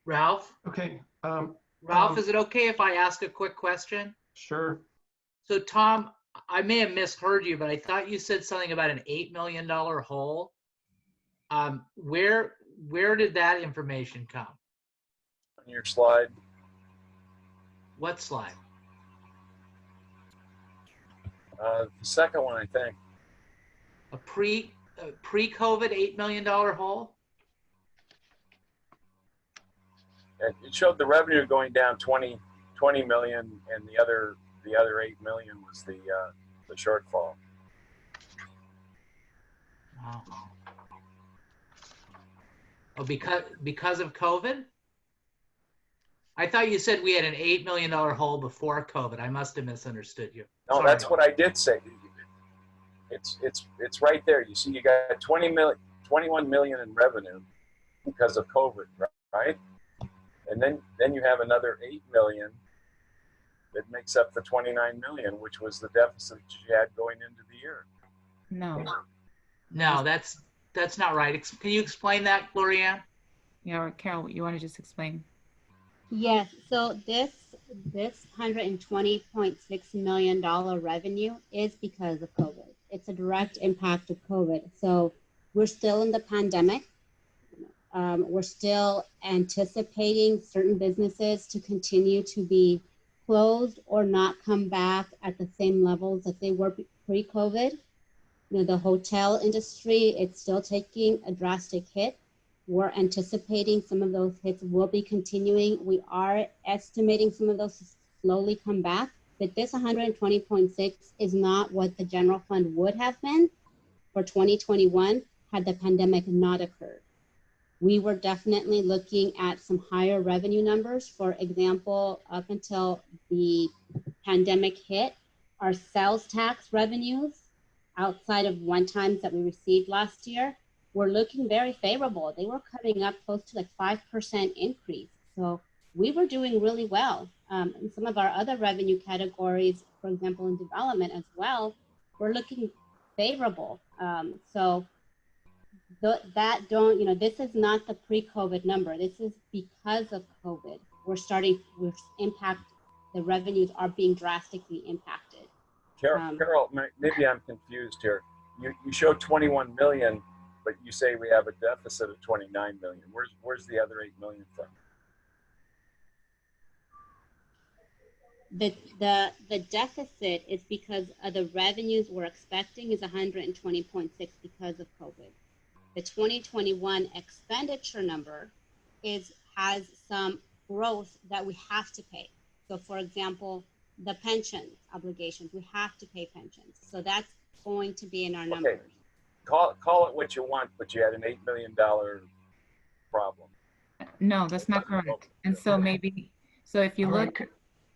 Ralph? Okay. Ralph, is it okay if I ask a quick question? Sure. So Tom, I may have misheard you, but I thought you said something about an $8 million hole. Where did that information come? On your slide. What slide? The second one, I think. A pre-COVID $8 million hole? It showed the revenue going down 20 million, and the other 8 million was the shortfall. Wow. Oh, because of COVID? I thought you said we had an $8 million hole before COVID. I must have misunderstood you. No, Sorry. That's what I did say. It's right there. You see, you got 21 million in revenue because of COVID, right? And then you have another 8 million that makes up the 29 million, which was the deficit you had going into the year. No, that's not right. Can you explain that, Gloria? Yeah, or Carol, you want to just explain? Yes, so this $120.6 million revenue is because of COVID. It's a direct impact of COVID. So we're still in the pandemic. We're still anticipating certain businesses to continue to be closed or not come back at the same levels that they were pre-COVID. The hotel industry, it's still taking a drastic hit. We're anticipating some of those hits will be continuing. We are estimating some of those to slowly come back, but this 120.6 is not what the general fund would have been for 2021 had the pandemic not occurred. We were definitely looking at some higher revenue numbers. For example, up until the pandemic hit, our sales tax revenues outside of one-times that we received last year were looking very favorable. They were coming up close to like 5% increase. So we were doing really well. And some of our other revenue categories, for example, in development as well, were looking favorable. This is not the pre-COVID number. This is because of COVID. The revenues are being drastically impacted. Carol, maybe I'm confused here. You show 21 million, but you say we have a deficit of 29 million. Where's the other 8 million from? The deficit is because the revenues we're expecting is 120.6 because of COVID. The 2021 expenditure number has some growth that we have to pay. So for example, the pension obligations, we have to pay pensions. So that's going to be in our numbers. Okay. Call it what you want, but you had an $8 million problem. No, that's not correct. And so maybe, so if you look,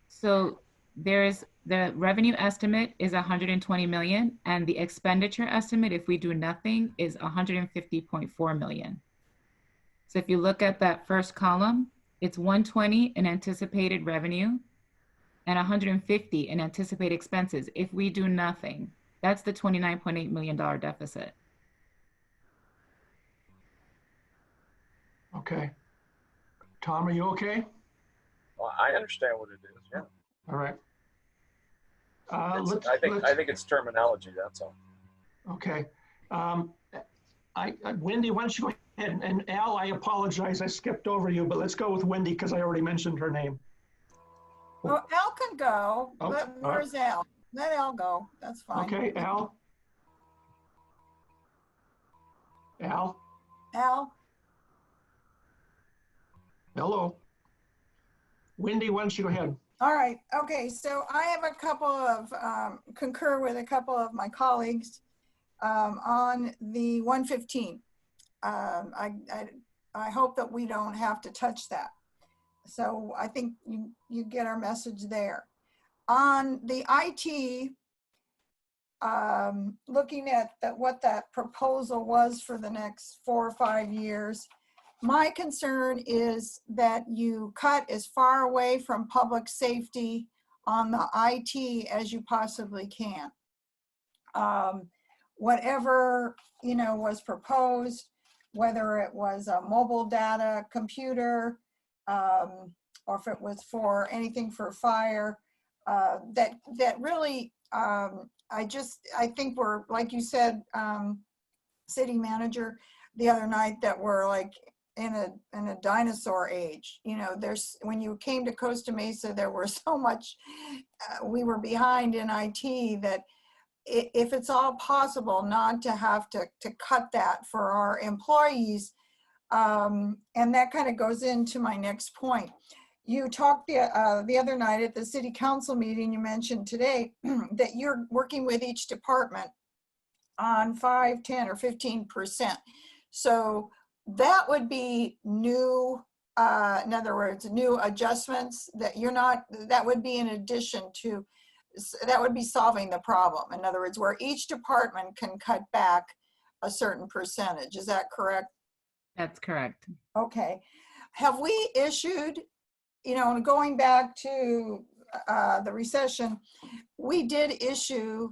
so there's the revenue estimate is 120 million and the expenditure estimate, if we do nothing, is 150.4 million. So if you look at that first column, it's 120 in anticipated revenue and 150 in anticipated expenses. If we do nothing, that's the $29.8 million deficit. Okay. Tom, are you okay? Well, I understand what it is. Yeah. All right. I think it's terminology. That's all. Okay. Wendy, why don't you go ahead? And Al, I apologize. I skipped over you, but let's go with Wendy because I already mentioned her name. Oh, Al can go. Oh, Where's Al? Let Al go. That's fine. Okay, Al. Al. Al. Hello. Wendy, why don't you go ahead? All right. Okay. So I have a couple of, concur with a couple of my colleagues on the 115. I hope that we don't have to touch that. So I think you get our message there. On the IT, looking at what that proposal was for the next 4 or 5 years, my concern is that you cut as far away from public safety on the IT as you possibly can. Whatever, was proposed, whether it was a mobile data computer, or if it was for anything for fire, that really, I think we're, like you said, city manager the other night, that we're like in a dinosaur age. When you came to Costa Mesa, there were so much, we were behind in IT, that if it's all possible not to have to cut that for our employees. And that kind of goes into my next point. You talked the other night at the city council meeting, you mentioned today that you're working with each department on 5, 10, or 15%. So that would be new, in other words, new adjustments that that would be in addition to, that would be solving the problem. In other words, where each department can cut back a certain percentage. Is that correct? That's correct. Okay. Have we issued, going back to the recession, we did issue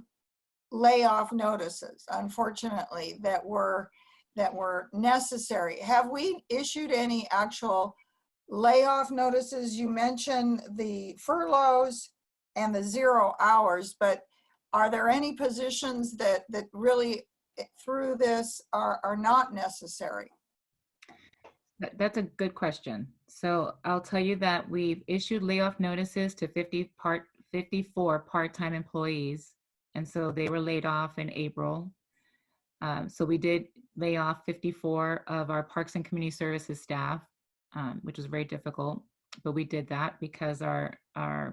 layoff notices, unfortunately, that were necessary. Have we issued any actual layoff notices? You mentioned the furloughs and the 0 hours, but are there any positions that really through this are not necessary? That's a good question. So I'll tell you that we've issued layoff notices to 54 part-time employees. And so they were laid off in April. So we did lay off 54 of our Parks and Community Services staff, which was very difficult. But we did that because our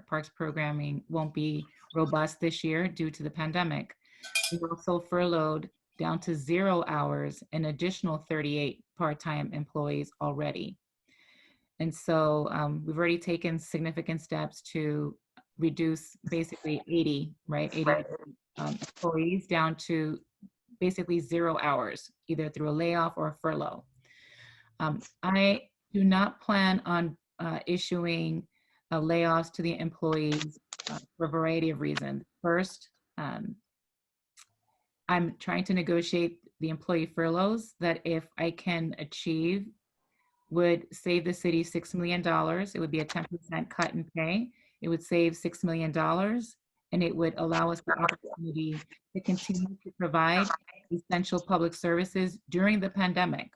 parks programming won't be robust this year due to the pandemic. We also furloughed down to 0 hours an additional 38 part-time employees already. And so we've already taken significant steps to reduce basically 80 employees down to basically 0 hours, either through a layoff or a furlough. I do not plan on issuing layoffs to the employees for a variety of reasons. First, I'm trying to negotiate the employee furloughs that, if I can achieve, would save the city $6 million. It would be a 10% cut in pay. It would save $6 million, and it would allow us the opportunity to continue to provide essential public services during the pandemic.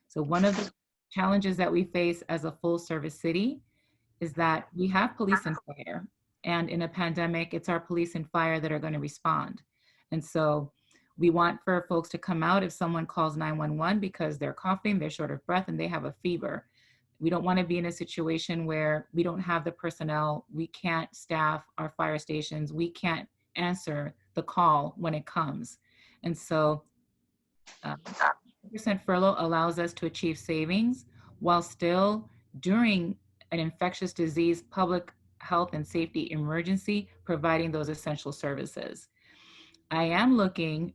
So one of the challenges that we face as a full service city is that we have police and fire, and in a pandemic, it's our police and fire that are going to respond. And so we want for folks to come out if someone calls 911 because they're coughing, they're short of breath, and they have a fever. We don't want to be in a situation where we don't have the personnel, we can't staff our fire stations, we can't answer the call when it comes. And so 100% furlough allows us to achieve savings while still, during an infectious disease, public health and safety emergency, providing those essential services. I am looking,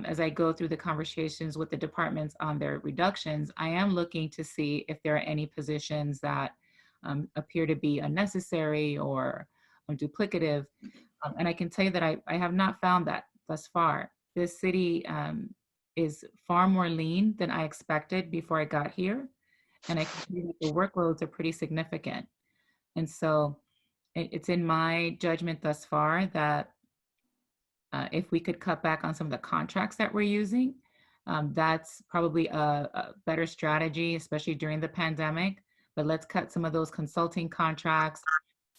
as I go through the conversations with the departments on their reductions, I am looking to see if there are any positions that appear to be unnecessary or duplicative. And I can tell you that I have not found that thus far. This city is far more lean than I expected before I got here. And I can see that the workloads are pretty significant. And so it's in my judgment thus far that if we could cut back on some of the contracts that we're using, that's probably a better strategy, especially during the pandemic. But let's cut some of those consulting contracts,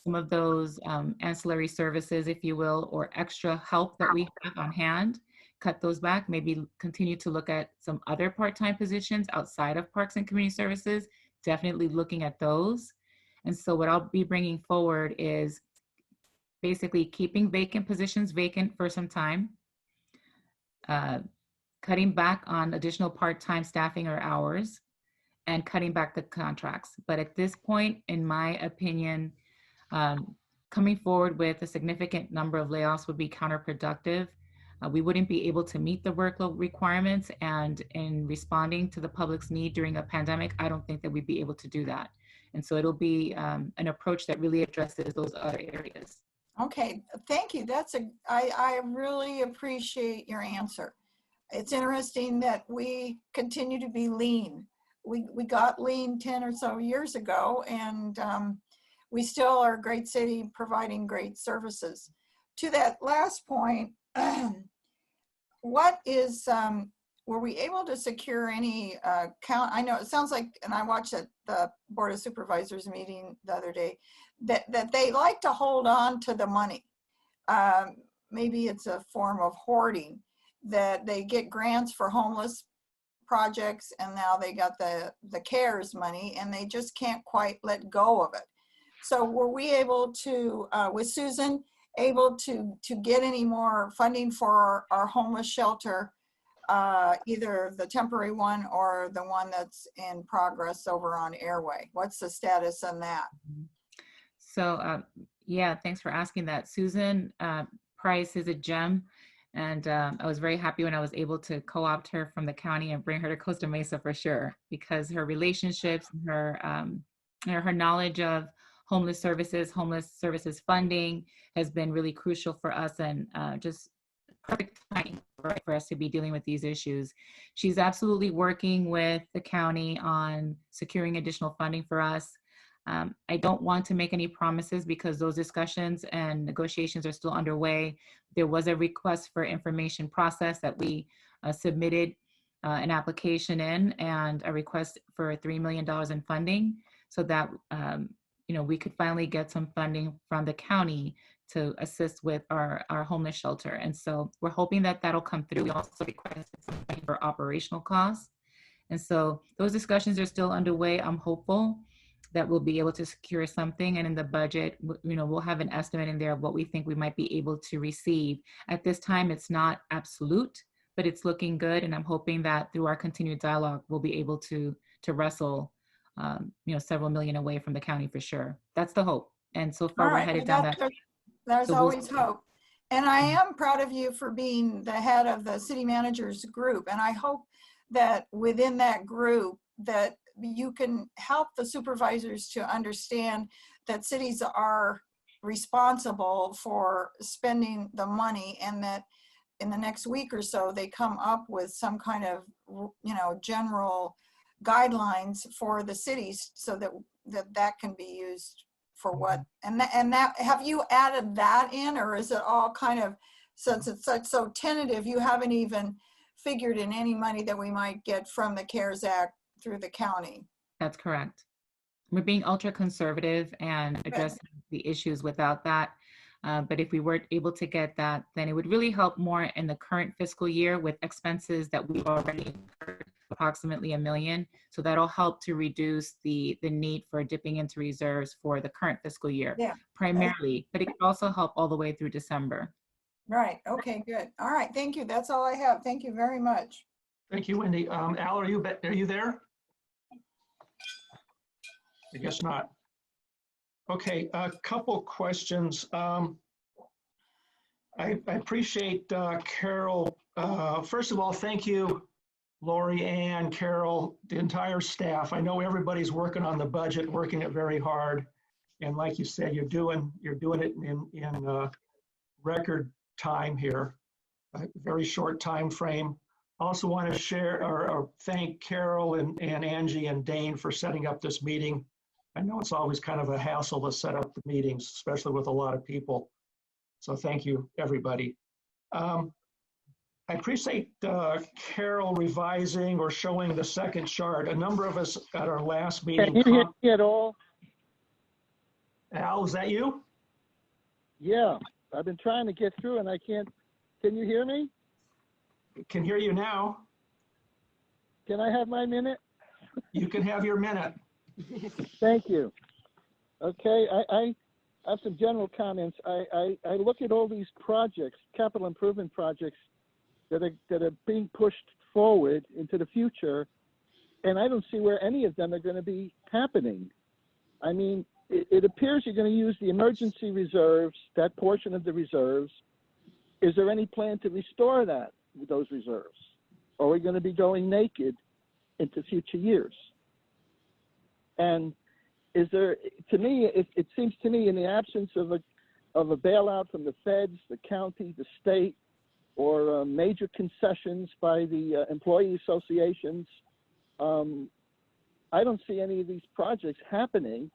some of those ancillary services, if you will, or extra help that we have on hand, cut those back, maybe continue to look at some other part-time positions outside of Parks and Community Services, definitely looking at those. And so what I'll be bringing forward is basically keeping vacant positions vacant for some time, cutting back on additional part-time staffing or hours, and cutting back the contracts. But at this point, in my opinion, coming forward with a significant number of layoffs would be counterproductive. We wouldn't be able to meet the workload requirements, and in responding to the public's need during a pandemic, I don't think that we'd be able to do that. And so it'll be an approach that really addresses those other areas. Okay, thank you. I really appreciate your answer. It's interesting that we continue to be lean. We got lean 10 or so years ago, and we still are a great city providing great services. To that last point, what is, were we able to secure any count? I know it sounds like, and I watched the Board of Supervisors meeting the other day, that they like to hold on to the money. Maybe it's a form of hoarding, that they get grants for homeless projects, and now they got the CARES money, and they just can't quite let go of it. So were we able to, with Susan, able to get any more funding for our homeless shelter, either the temporary one or the one that's in progress over on Airway? What's the status on that? So yeah, thanks for asking that. Susan Price is a gem, and I was very happy when I was able to co-opt her from the county and bring her to Costa Mesa for sure, because her relationships, her knowledge of homeless services funding has been really crucial for us, and just perfect timing for us to be dealing with these issues. She's absolutely working with the county on securing additional funding for us. I don't want to make any promises because those discussions and negotiations are still underway. There was a request for information process that we submitted an application in, and a request for $3 million in funding, so that we could finally get some funding from the county to assist with our homeless shelter. And so we're hoping that that'll come through. We also requested some money for operational costs. And so those discussions are still underway. I'm hopeful that we'll be able to secure something, and in the budget, we'll have an estimate in there of what we think we might be able to receive. At this time, it's not absolute, but it's looking good, and I'm hoping that through our continued dialogue, we'll be able to wrestle several million away from the county for sure. That's the hope. And so far, we're headed down that. There's always hope. And I am proud of you for being the head of the city managers group. And I hope that within that group that you can help the supervisors to understand that cities are responsible for spending the money, and that in the next week or so, they come up with some kind of, general guidelines for the cities, so that can be used for what, and that, have you added that in, or is it all kind of, since it's so tentative, you haven't even figured in any money that we might get from the CARES Act through the county? That's correct. We're being ultra conservative and addressing the issues without that. But if we were able to get that, then it would really help more in the current fiscal year with expenses that we've already incurred, approximately $1 million. So that'll help to reduce the need for dipping into reserves for the current fiscal year, primarily, but it could also help all the way through December. Right, okay, good. All right, thank you. That's all I have. Thank you very much. Thank you, Wendy. Al, are you there? I guess not. Okay, a couple questions. I appreciate Carol. First of all, thank you, Lori, Ann, Carol, the entire staff. I know everybody's working on the budget, working it very hard. And like you said, you're doing it in record time here, a very short time frame. Also want to share or thank Carol and Angie and Dane for setting up this meeting. I know it's always kind of a hassle to set up the meetings, especially with a lot of people. So thank you, everybody. I appreciate Carol revising or showing the second chart. A number of us at our last meeting. Can you hear me at all? Al, is that you? Yeah, I've been trying to get through and I can't. Can you hear me? Can hear you now. Can I have my minute? You can have your minute. Thank you. Okay, I have some general comments. I look at all these projects, capital improvement projects that are being pushed forward into the future, and I don't see where any of them are going to be happening. I mean, it appears you're going to use the emergency reserves, that portion of the reserves. Is there any plan to restore those reserves? Or are we going to be going naked into future years? And is there, to me, it seems to me, in the absence of a bailout from the feds, the county, the state, or major concessions by the employee associations, I don't see any of these projects happening.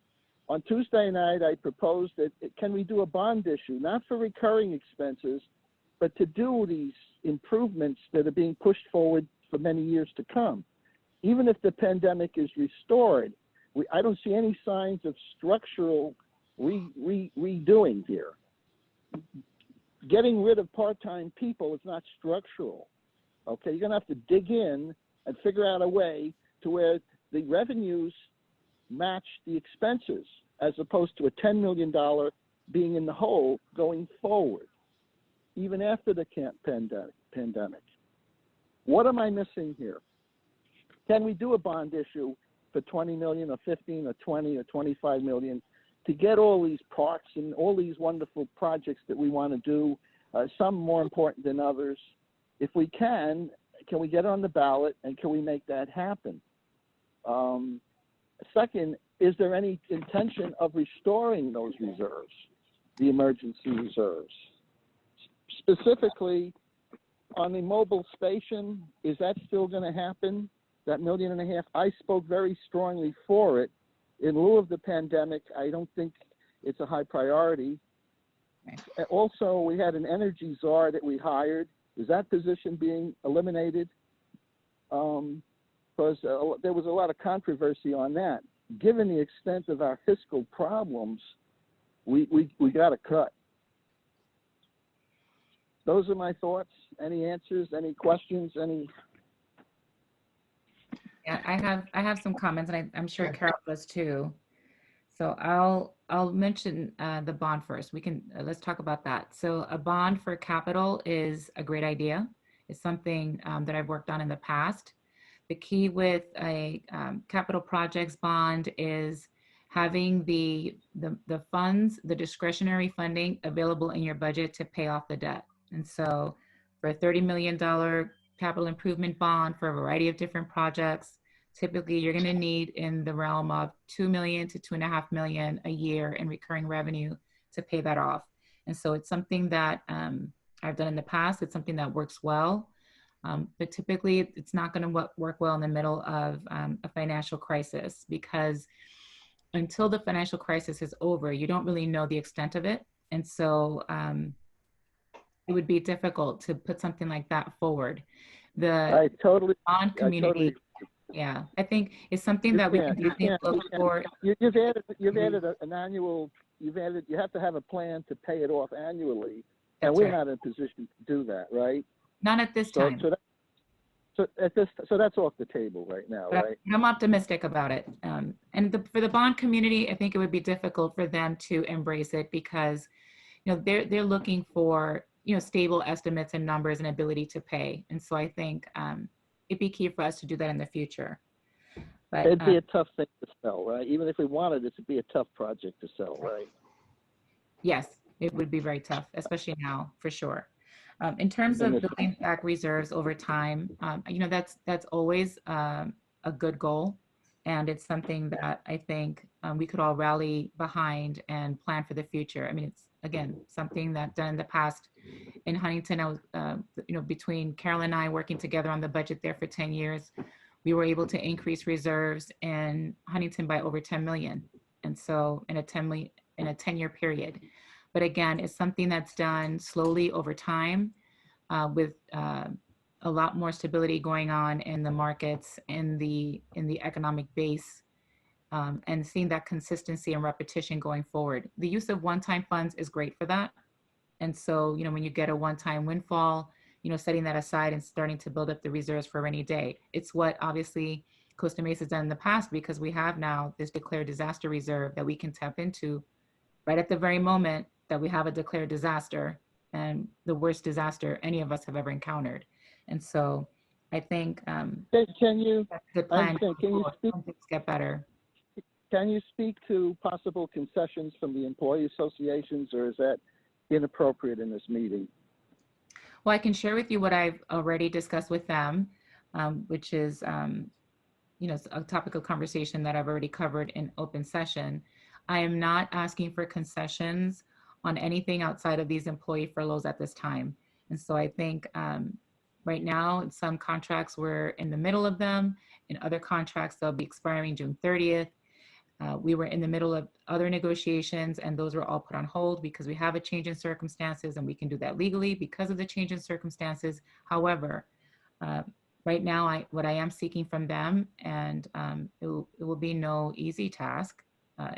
On Tuesday night, I proposed that can we do a bond issue, not for recurring expenses, but to do these improvements that are being pushed forward for many years to come. Even if the pandemic is restored, I don't see any signs of structural redoing here. Getting rid of part-time people is not structural. Okay, you're gonna have to dig in and figure out a way to where the revenues match the expenses, as opposed to a $10 million being in the hole going forward, even after the pandemic. What am I missing here? Can we do a bond issue for 20 million or 15 or 20 or 25 million to get all these parks and all these wonderful projects that we want to do, some more important than others? If we can we get on the ballot, and can we make that happen? Second, is there any intention of restoring those reserves, the emergency reserves? Specifically, on the mobile station, is that still going to happen? That $1.5 million, I spoke very strongly for it. In lieu of the pandemic, I don't think it's a high priority. Also, we had an energy czar that we hired. Is that position being eliminated? Because there was a lot of controversy on that. Given the extent of our fiscal problems, we got to cut. Those are my thoughts. Any answers? Any questions? Any? Yeah, I have some comments, and I'm sure Carol does too. So I'll mention the bond first. We can let's talk about that. So a bond for capital is a great idea. It's something that I've worked on in the past. The key with a capital projects bond is having the funds, the discretionary funding available in your budget to pay off the debt. And so for a $30 million capital improvement bond for a variety of different projects, typically you're going to need in the realm of $2 million to $2.5 million a year in recurring revenue to pay that off. And so it's something that I've done in the past. It's something that works well, but typically it's not going to work well in the middle of a financial crisis, because until the financial crisis is over, you don't really know the extent of it. And so it would be difficult to put something like that forward. The bond community, yeah, I think it's something that we can definitely look for. You've added an annual. You have to have a plan to pay it off annually, and we're not in a position to do that, right? Not at this time. So that's off the table right now, right? I'm optimistic about it. For the bond community, I think it would be difficult for them to embrace it because, they're looking for, stable estimates and numbers and ability to pay. And so I think it'd be key for us to do that in the future. But it'd be a tough thing to sell, right? Even if we wanted it to be a tough project to sell, right? Yes, it would be very tough, especially now, for sure. In terms of building back reserves over time, that's always a good goal. And it's something that I think we could all rally behind and plan for the future. I mean, it's, again, something that done in the past. In Huntington, I was, between Carol and I working together on the budget there for 10 years, we were able to increase reserves in Huntington by over 10 million. And so in a 10-year period. But again, it's something that's done slowly over time with a lot more stability going on in the markets, in the economic base, and seeing that consistency and repetition going forward. The use of one-time funds is great for that. And so, when you get a one-time windfall, setting that aside and starting to build up the reserves for a rainy day. It's what obviously Costa Mesa has done in the past, because we have now this declared disaster reserve that we can tap into right at the very moment that we have a declared disaster, and the worst disaster any of us have ever encountered. And so I think that's a good plan. Things get better. Can you speak to possible concessions from the employee associations, or is that inappropriate in this meeting? Well, I can share with you what I've already discussed with them, which is, a topic of conversation that I've already covered in open session. I am not asking for concessions on anything outside of these employee furloughs at this time. And so I think right now, in some contracts, we're in the middle of them. In other contracts, they'll be expiring June 30th. We were in the middle of other negotiations, and those were all put on hold because we have a change in circumstances, and we can do that legally because of the change in circumstances. However, right now, what I am seeking from them, and it will be no easy task,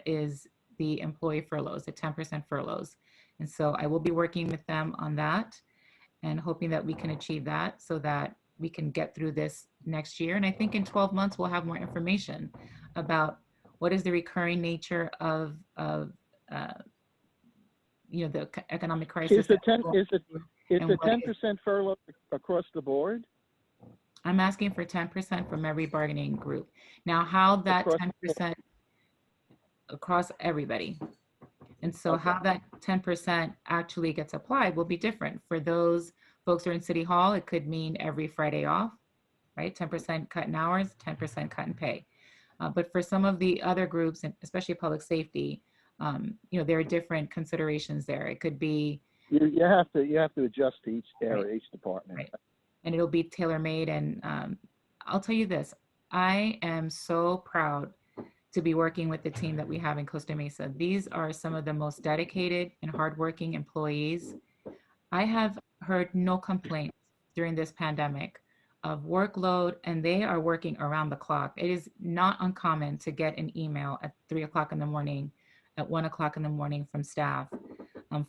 is the employee furloughs, the 10% furloughs. And so I will be working with them on that and hoping that we can achieve that so that we can get through this next year. And I think in 12 months, we'll have more information about what is the recurring nature of the economic crisis. Is the 10% furlough across the board? I'm asking for 10% from every bargaining group. Now, how that 10% across everybody. And so how that 10% actually gets applied will be different. For those folks who are in City Hall, it could mean every Friday off, right? 10% cut in hours, 10% cut in pay. But for some of the other groups, and especially public safety, there are different considerations there. It could be you have to adjust to each area, right, each department, right. And it'll be tailor-made. And I'll tell you this: I am so proud to be working with the team that we have in Costa Mesa. These are some of the most dedicated and hardworking employees. I have heard no complaints during this pandemic of workload, and they are working around the clock. It is not uncommon to get an email at 3 o'clock in the morning, at 1 o'clock in the morning from staff,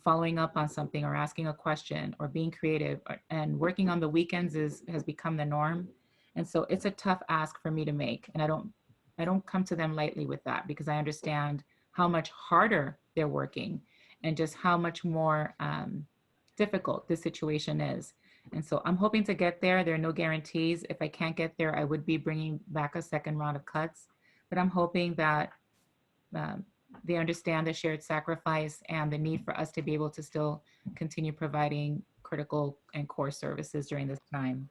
following up on something or asking a question or being creative, and working on the weekends has become the norm. And so it's a tough ask for me to make. And I don't come to them lightly with that, because I understand how much harder they're working and just how much more difficult this situation is. And so I'm hoping to get there. There are no guarantees. If I can't get there, I would be bringing back a second round of cuts. But I'm hoping that they understand the shared sacrifice and the need for us to be able to still continue providing critical and core services during this time.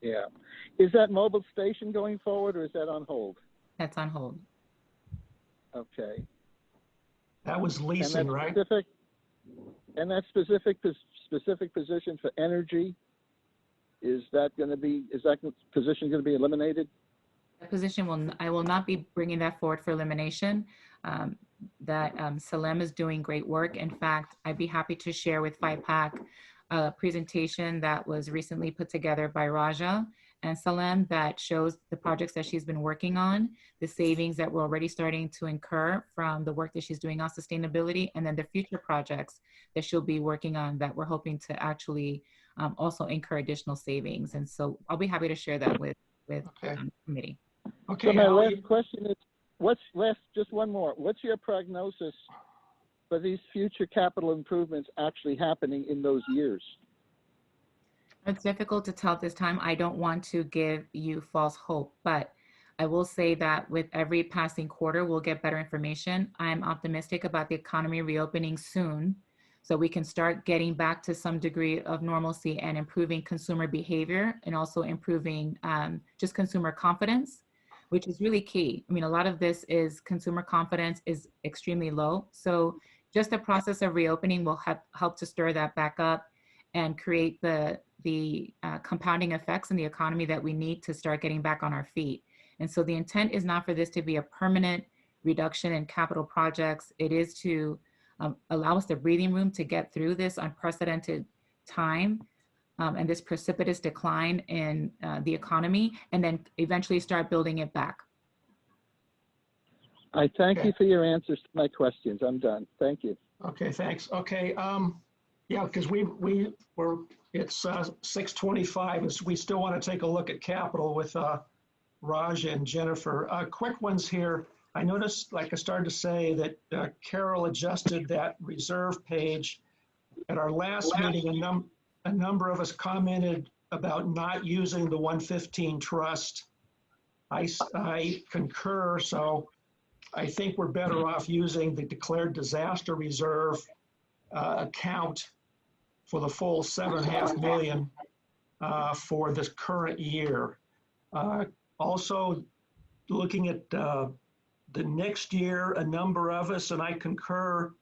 Yeah. Is that mobile station going forward, or is that on hold? That's on hold. Okay. That was leasing, right? And that specific position for energy, is that position going to be eliminated? I will not be bringing that forward for elimination. Salem is doing great work. In fact, I'd be happy to share with FiPAC a presentation that was recently put together by Raja and Salem that shows the projects that she's been working on, the savings that we're already starting to incur from the work that she's doing on sustainability, and then the future projects that she'll be working on that we're hoping to actually also incur additional savings. And so I'll be happy to share that with the committee. Okay. So my last question is, just one more. What's your prognosis for these future capital improvements actually happening in those years? It's difficult to tell at this time. I don't want to give you false hope, but I will say that with every passing quarter, we'll get better information. I'm optimistic about the economy reopening soon, so we can start getting back to some degree of normalcy and improving consumer behavior and also improving just consumer confidence, which is really key. I mean, a lot of this is consumer confidence is extremely low. So just the process of reopening will help to stir that back up and create the compounding effects in the economy that we need to start getting back on our feet. And so the intent is not for this to be a permanent reduction in capital projects. It is to allow us the breathing room to get through this unprecedented time and this precipitous decline in the economy, and then eventually start building it back. I thank you for your answers to my questions. I'm done. Thank you. Okay, thanks. Okay, yeah, because it's 6:25, we still want to take a look at capital with Raja and Jennifer. Quick ones here. I noticed, like I started to say, that Carol adjusted that reserve page. At our last meeting, a number of us commented about not using the 115 trust. I concur, so I think we're better off using the declared disaster reserve account for the full $7.5 million for this current year. Also, looking at the next year, a number of us, and I concur,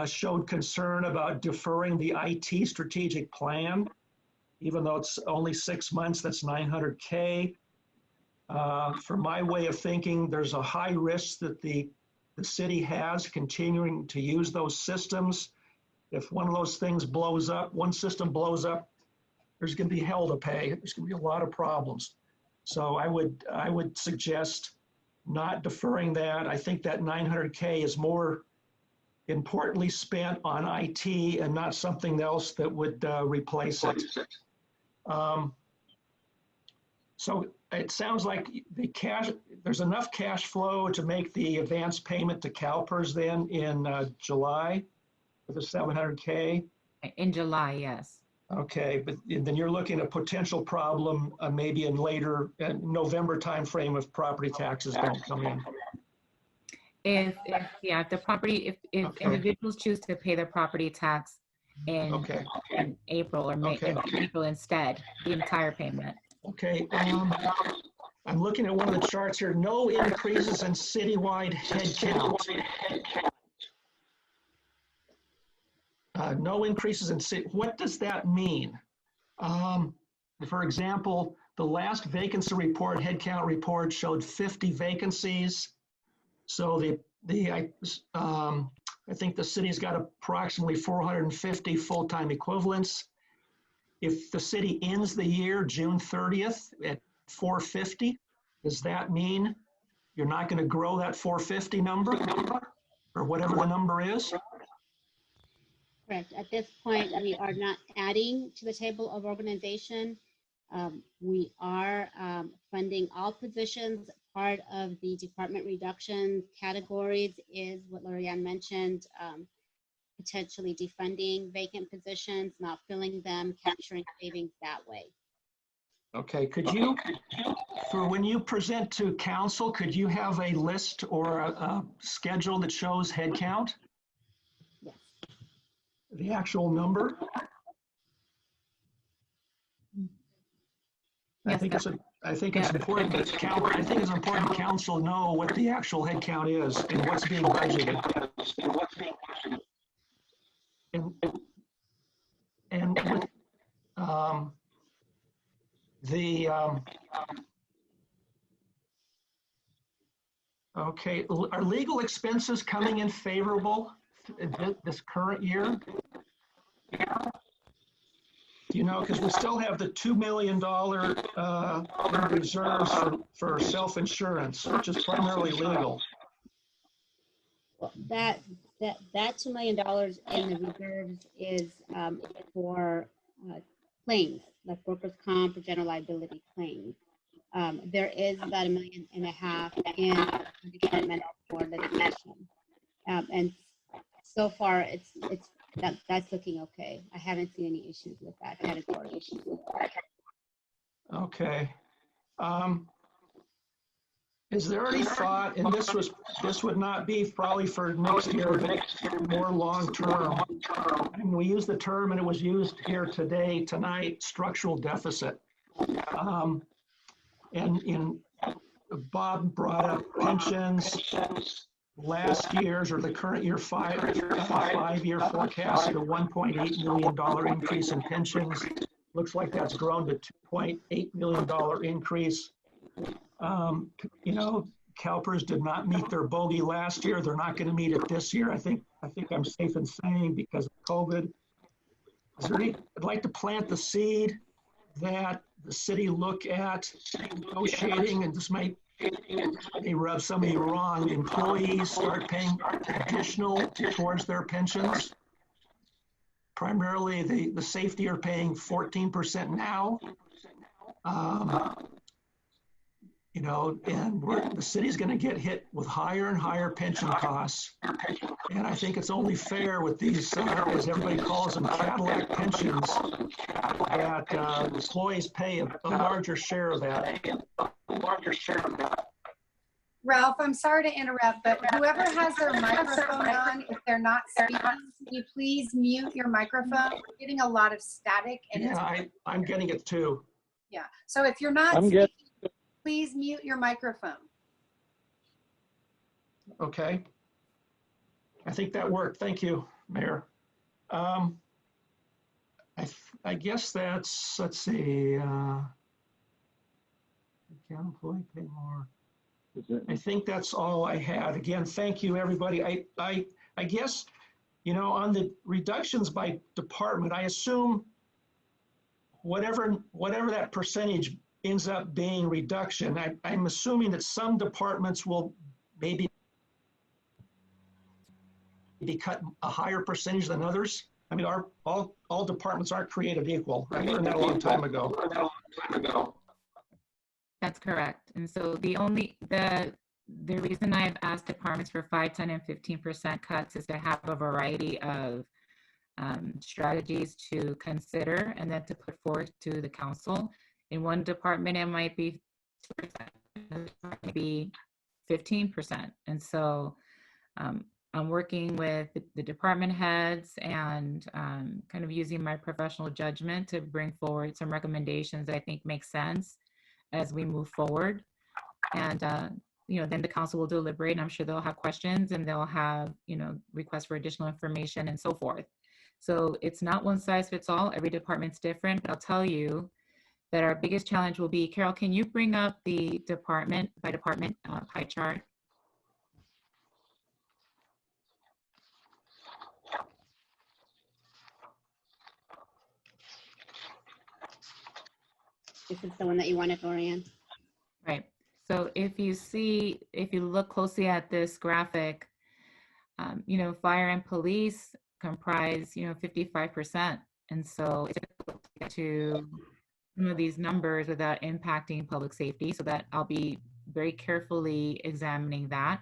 showed concern about deferring the IT strategic plan, even though it's only 6 months, that's $900K. For my way of thinking, there's a high risk that the city has continuing to use those systems. If one of those things blows up, one system blows up, there's going to be hell to pay. There's going to be a lot of problems. So I would suggest not deferring that. I think that $900K is more importantly spent on IT and not something else that would replace it. So it sounds like there's enough cash flow to make the advance payment to CalPERS then in July for the $700K? In July, yes. Okay, but then you're looking at a potential problem maybe in later November timeframe if property taxes don't come in. If individuals choose to pay their property tax in April or May, in April instead, the entire payment. Okay, I'm looking at one of the charts here. No increases in citywide headcount. No increases in what does that mean? For example, the last vacancy report, headcount report, showed 50 vacancies. So I think the city's got approximately 450 full-time equivalents. If the city ends the year June 30th at 450, does that mean you're not going to grow that 450 number or whatever the number is? Correct. At this point, we are not adding to the table of organization. We are funding all positions. Part of the department reduction categories is what Lorianne mentioned, potentially defunding vacant positions, not filling them, capturing savings that way. Okay, could you, for when you present to council, could you have a list or a schedule that shows headcount? Yes. The actual number? I think it's important that council know what the actual headcount is and what's being budgeted. And with, Okay, are legal expenses coming in favorable this current year? You know, because we still have the $2 million in reserves for self-insurance, which is primarily legal. Well, that $2 million in the reserves is for claims, like workers' comp or general liability claims. There is about $1.5 million in the department for litigation, and so far that's looking okay. I haven't seen any issues with that category. Okay. Is there any thought, and this would not be probably for next year, but more long term. And we use the term, and it was used here tonight, structural deficit. And Bob brought up pensions. Last year's or the current year five-year forecast at a $1.8 million increase in pensions. Looks like that's grown to $2.8 million increase. You know, CalPERS did not meet their bogey last year. They're not going to meet it this year. I think I'm safe in saying because of COVID. I'd like to plant the seed that the city look at negotiating, and this might rub somebody wrong. Employees start paying additional towards their pensions. Primarily, the safety are paying 14% now. You know, and the city's going to get hit with higher and higher pension costs. And I think it's only fair with these, as everybody calls them, Cadillac pensions, that employees pay a larger share of that. Ralph, I'm sorry to interrupt, but whoever has their microphone on, if they're not speaking, can you please mute your microphone? We're getting a lot of static. And yeah, I'm getting it too. Yeah, so if you're not speaking, please mute your microphone. Okay. I think that worked. Thank you, Mayor. I guess that's, let's see. Can employee pay more? I think that's all I had. Again, thank you, everybody. I guess, you know, on the reductions by department, I assume whatever that percentage ends up being reduction, I'm assuming that some departments will maybe cut a higher percentage than others. I mean, all departments aren't created equal. I learned that a long time ago. That's correct. And so the reason I've asked departments for 5, 10, and 15% cuts is to have a variety of strategies to consider and then to put forward to the council. In one department, it might be 2%, maybe 15%. And so I'm working with the department heads and kind of using my professional judgment to bring forward some recommendations that I think make sense as we move forward. And, you know, then the council will deliberate, and I'm sure they'll have questions and they'll have, you know, requests for additional information and so forth. So it's not one size fits all. Every department's different, but I'll tell you that our biggest challenge will be, Carol, can you bring up the department by department pie chart? This is the one that you wanted, Lorianne. Right. So if you look closely at this graphic, you know, fire and police comprise, you know, 55%. And so it's difficult to get to some of these numbers without impacting public safety. So that I'll be very carefully examining that.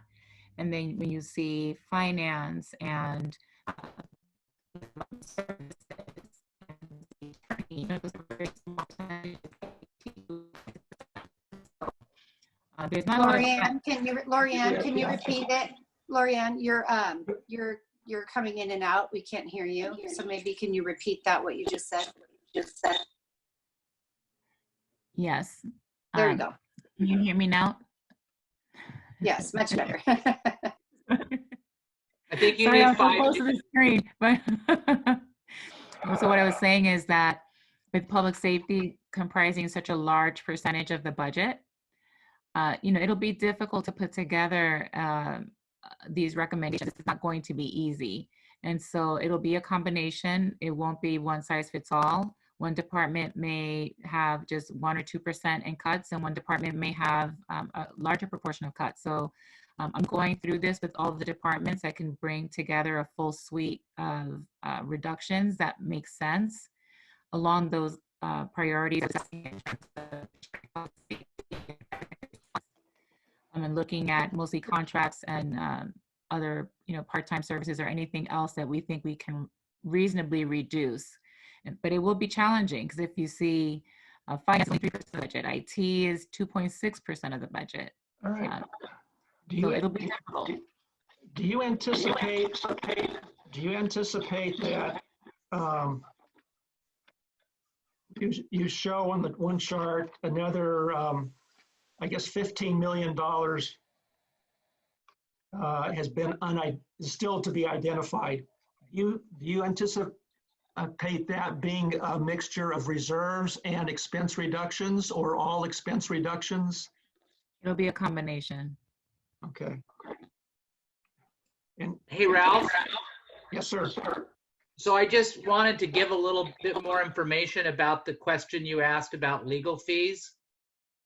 And then when you see finance and services, you know, those are very small percentages. There's not Lorianne, can you repeat it? Lorianne, you're coming in and out. We can't hear you. So maybe can you repeat that, what you just said? Yes. There you go. Can you hear me now? Yes, much better. I think you Sorry, need I'm so 5. close to the screen. But so what I was saying is that with public safety comprising such a large percentage of the budget, it'll be difficult to put together these recommendations. It's not going to be easy. And so it'll be a combination. It won't be one size fits all. One department may have just 1 or 2% in cuts, and one department may have a larger proportion of cuts. So I'm going through this with all the departments. I can bring together a full suite of reductions that make sense along those priorities. And looking at mostly contracts and other, part-time services or anything else that we think we can reasonably reduce. But it will be challenging because if you see finance only 3% of the budget, IT is 2.6% of the budget. All right. So it'll be difficult. Do you anticipate that you show on the one chart another, I guess, $15 million has been still to be identified. Do you anticipate that being a mixture of reserves and expense reductions, or all expense reductions? It'll be a combination. Okay. And Hey, Ralph. Yes, sir. So I just wanted to give a little bit more information about the question you asked about legal fees.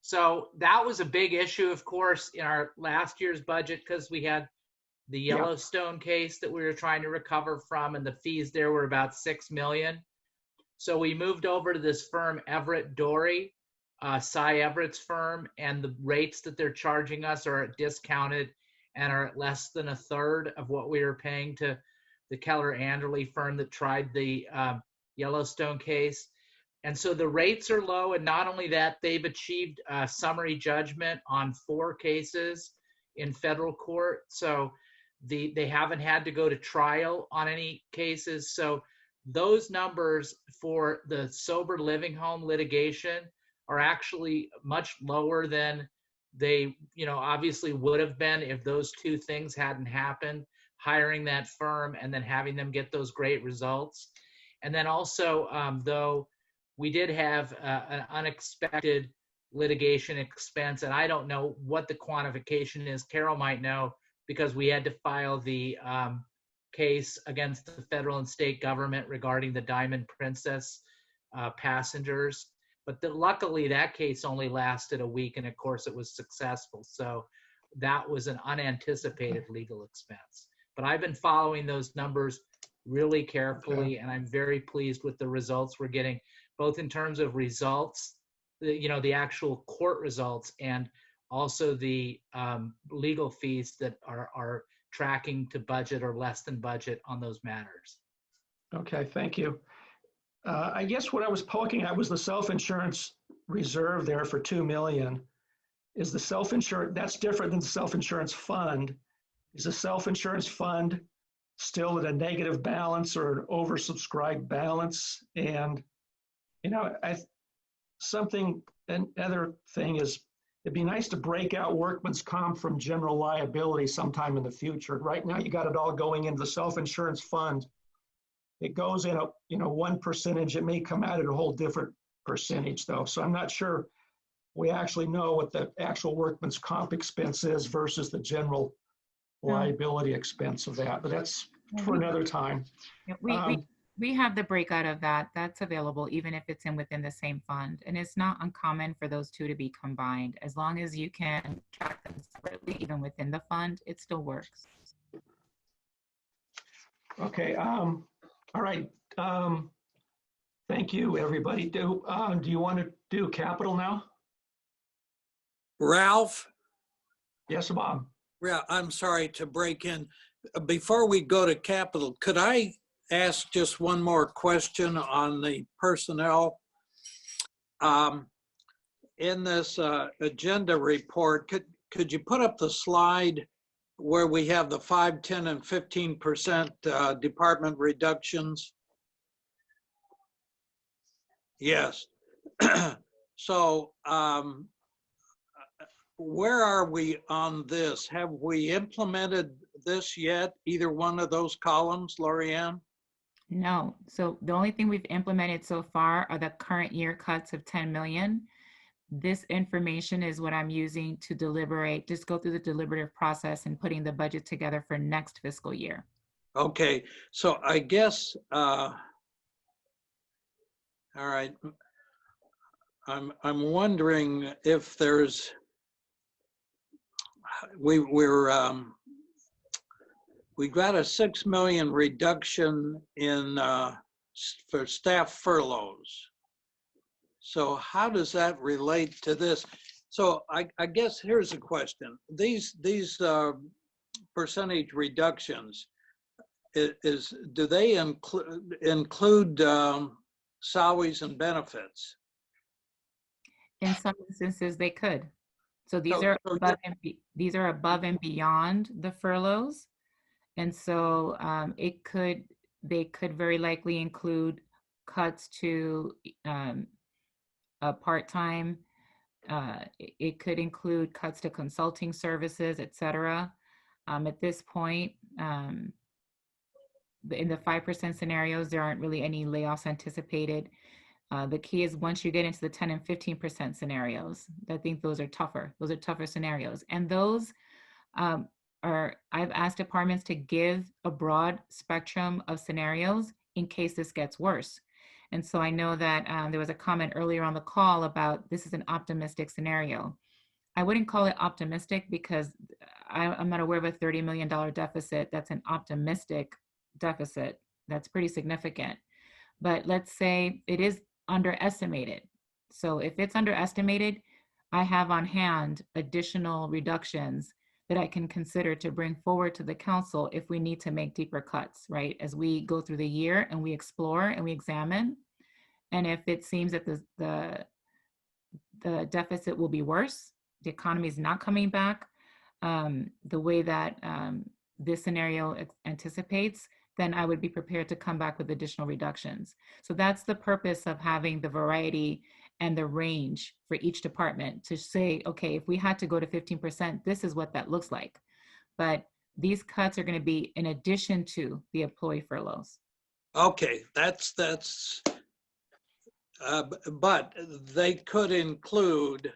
So that was a big issue, of course, in our last year's budget because we had the Yellowstone case that we were trying to recover from, and the fees there were about $6 million. So we moved over to this firm, Everett Dory, Cy Everett's firm, and the rates that they're charging us are discounted and are at less than a third of what we were paying to the Keller Anderley firm that tried the Yellowstone case. And so the rates are low, and not only that, they've achieved a summary judgment on 4 cases in federal court. So they haven't had to go to trial on any cases. So those numbers for the sober living home litigation are actually much lower than they, obviously would have been if those 2 things hadn't happened, hiring that firm and then having them get those great results. And then also, though, we did have an unexpected litigation expense, and I don't know what the quantification is. Carol might know, because we had to file the case against the federal and state government regarding the Diamond Princess passengers. But luckily, that case only lasted a week, and of course, it was successful. So that was an unanticipated legal expense. But I've been following those numbers really carefully, and I'm very pleased with the results we're getting, both in terms of results, the actual court results, and also the legal fees that are tracking to budget or less than budget on those matters. Okay, thank you. I guess what I was poking at was the self-insurance reserve there for $2 million. Is the self-insurance, that's different than the self-insurance fund. Is the self-insurance fund still at a negative balance or an oversubscribed balance? And, another thing is, it'd be nice to break out workman's comp from general liability sometime in the future. Right now, you got it all going into the self-insurance fund. It goes in one percentage. It may come out at a whole different percentage, though. So I'm not sure we actually know what the actual workman's comp expense is versus the general liability expense of that. But that's for another time. We have the breakout of that. That's available even if it's within the same fund. And it's not uncommon for those 2 to be combined. As long as you can track them separately, even within the fund, it still works. Okay. All right. Thank you, everybody. Do you want to do capital now? Ralph? Yes, Bob. Yeah, I'm sorry to break in. Before we go to capital, could I ask just one more question on the personnel? In this agenda report, could you put up the slide where we have the 5, 10, and 15% department reductions? Yes. So where are we on this? Have we implemented this yet, either one of those columns, Lorianne? No. So the only thing we've implemented so far are the current year cuts of 10 million. this information is what I'm using to deliberate, just go through the deliberative process and putting the budget together for next fiscal year. Okay, so I guess, all right. I'm wondering if there's, we got a 6 million reduction in for staff furloughs. So how does that relate to this? So I guess here's a question. These percentage reductions, do they include salaries and benefits? In some instances, they could. So these are above and beyond the furloughs, and so they could very likely include cuts to part-time. It could include cuts to consulting services, et cetera. At this point, in the 5% scenarios, there aren't really any layoffs anticipated. The key is once you get into the 10 and 15% scenarios, I think those are tougher. Those are tougher scenarios. And those I've asked departments to give a broad spectrum of scenarios in case this gets worse. And so I know that there was a comment earlier on the call about this is an optimistic scenario. I wouldn't call it optimistic because I'm not aware of a $30 million deficit. That's an optimistic deficit. That's pretty significant. But let's say it is underestimated. So if it's underestimated, I have on hand additional reductions that I can consider to bring forward to the council if we need to make deeper cuts, right? As we go through the year and we explore and we examine. And if it seems that the deficit will be worse, the economy is not coming back the way that this scenario anticipates, then I would be prepared to come back with additional reductions. So that's the purpose of having the variety and the range for each department to say, okay, if we had to go to 15%, this is what that looks like. But these cuts are going to be in addition to the employee furloughs. Okay, but they could include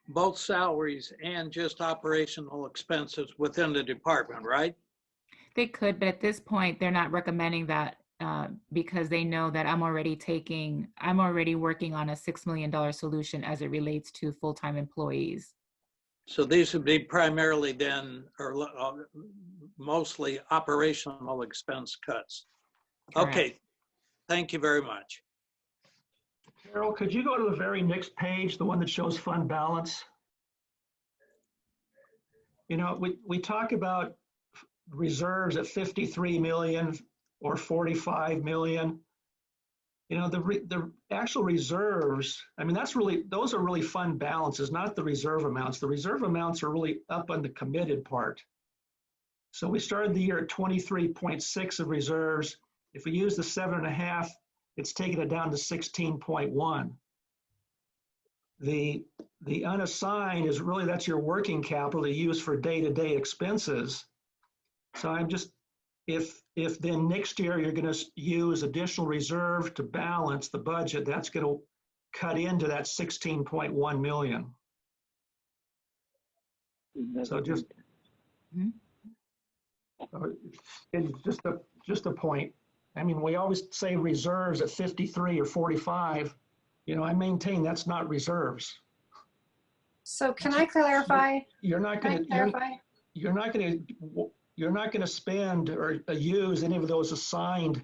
both salaries and just operational expenses within the department, right? They could, but at this point, they're not recommending that because they know that I'm already working on a $6 million solution as it relates to full-time employees. So these would be primarily then, or mostly operational expense cuts. Correct. Okay, thank you very much. Carol, could you go to the very next page, the one that shows fund balance? You know, we talk about reserves at 53 million or 45 million. You know, the actual reserves, I mean, those are really fund balances, not the reserve amounts. The reserve amounts are really up on the committed part. So we started the year at 23.6 of reserves. If we use the 7.5, it's taken it down to 16.1. The unassigned is really, that's your working capital to use for day-to-day expenses. So I'm just, if then next year you're going to use additional reserve to balance the budget, that's going to cut into that 16.1 million. So just, it's just a point. I mean, we always say reserves at 53 or 45. You know, I maintain that's not reserves. So can I clarify? You're not going to spend or use any of those assigned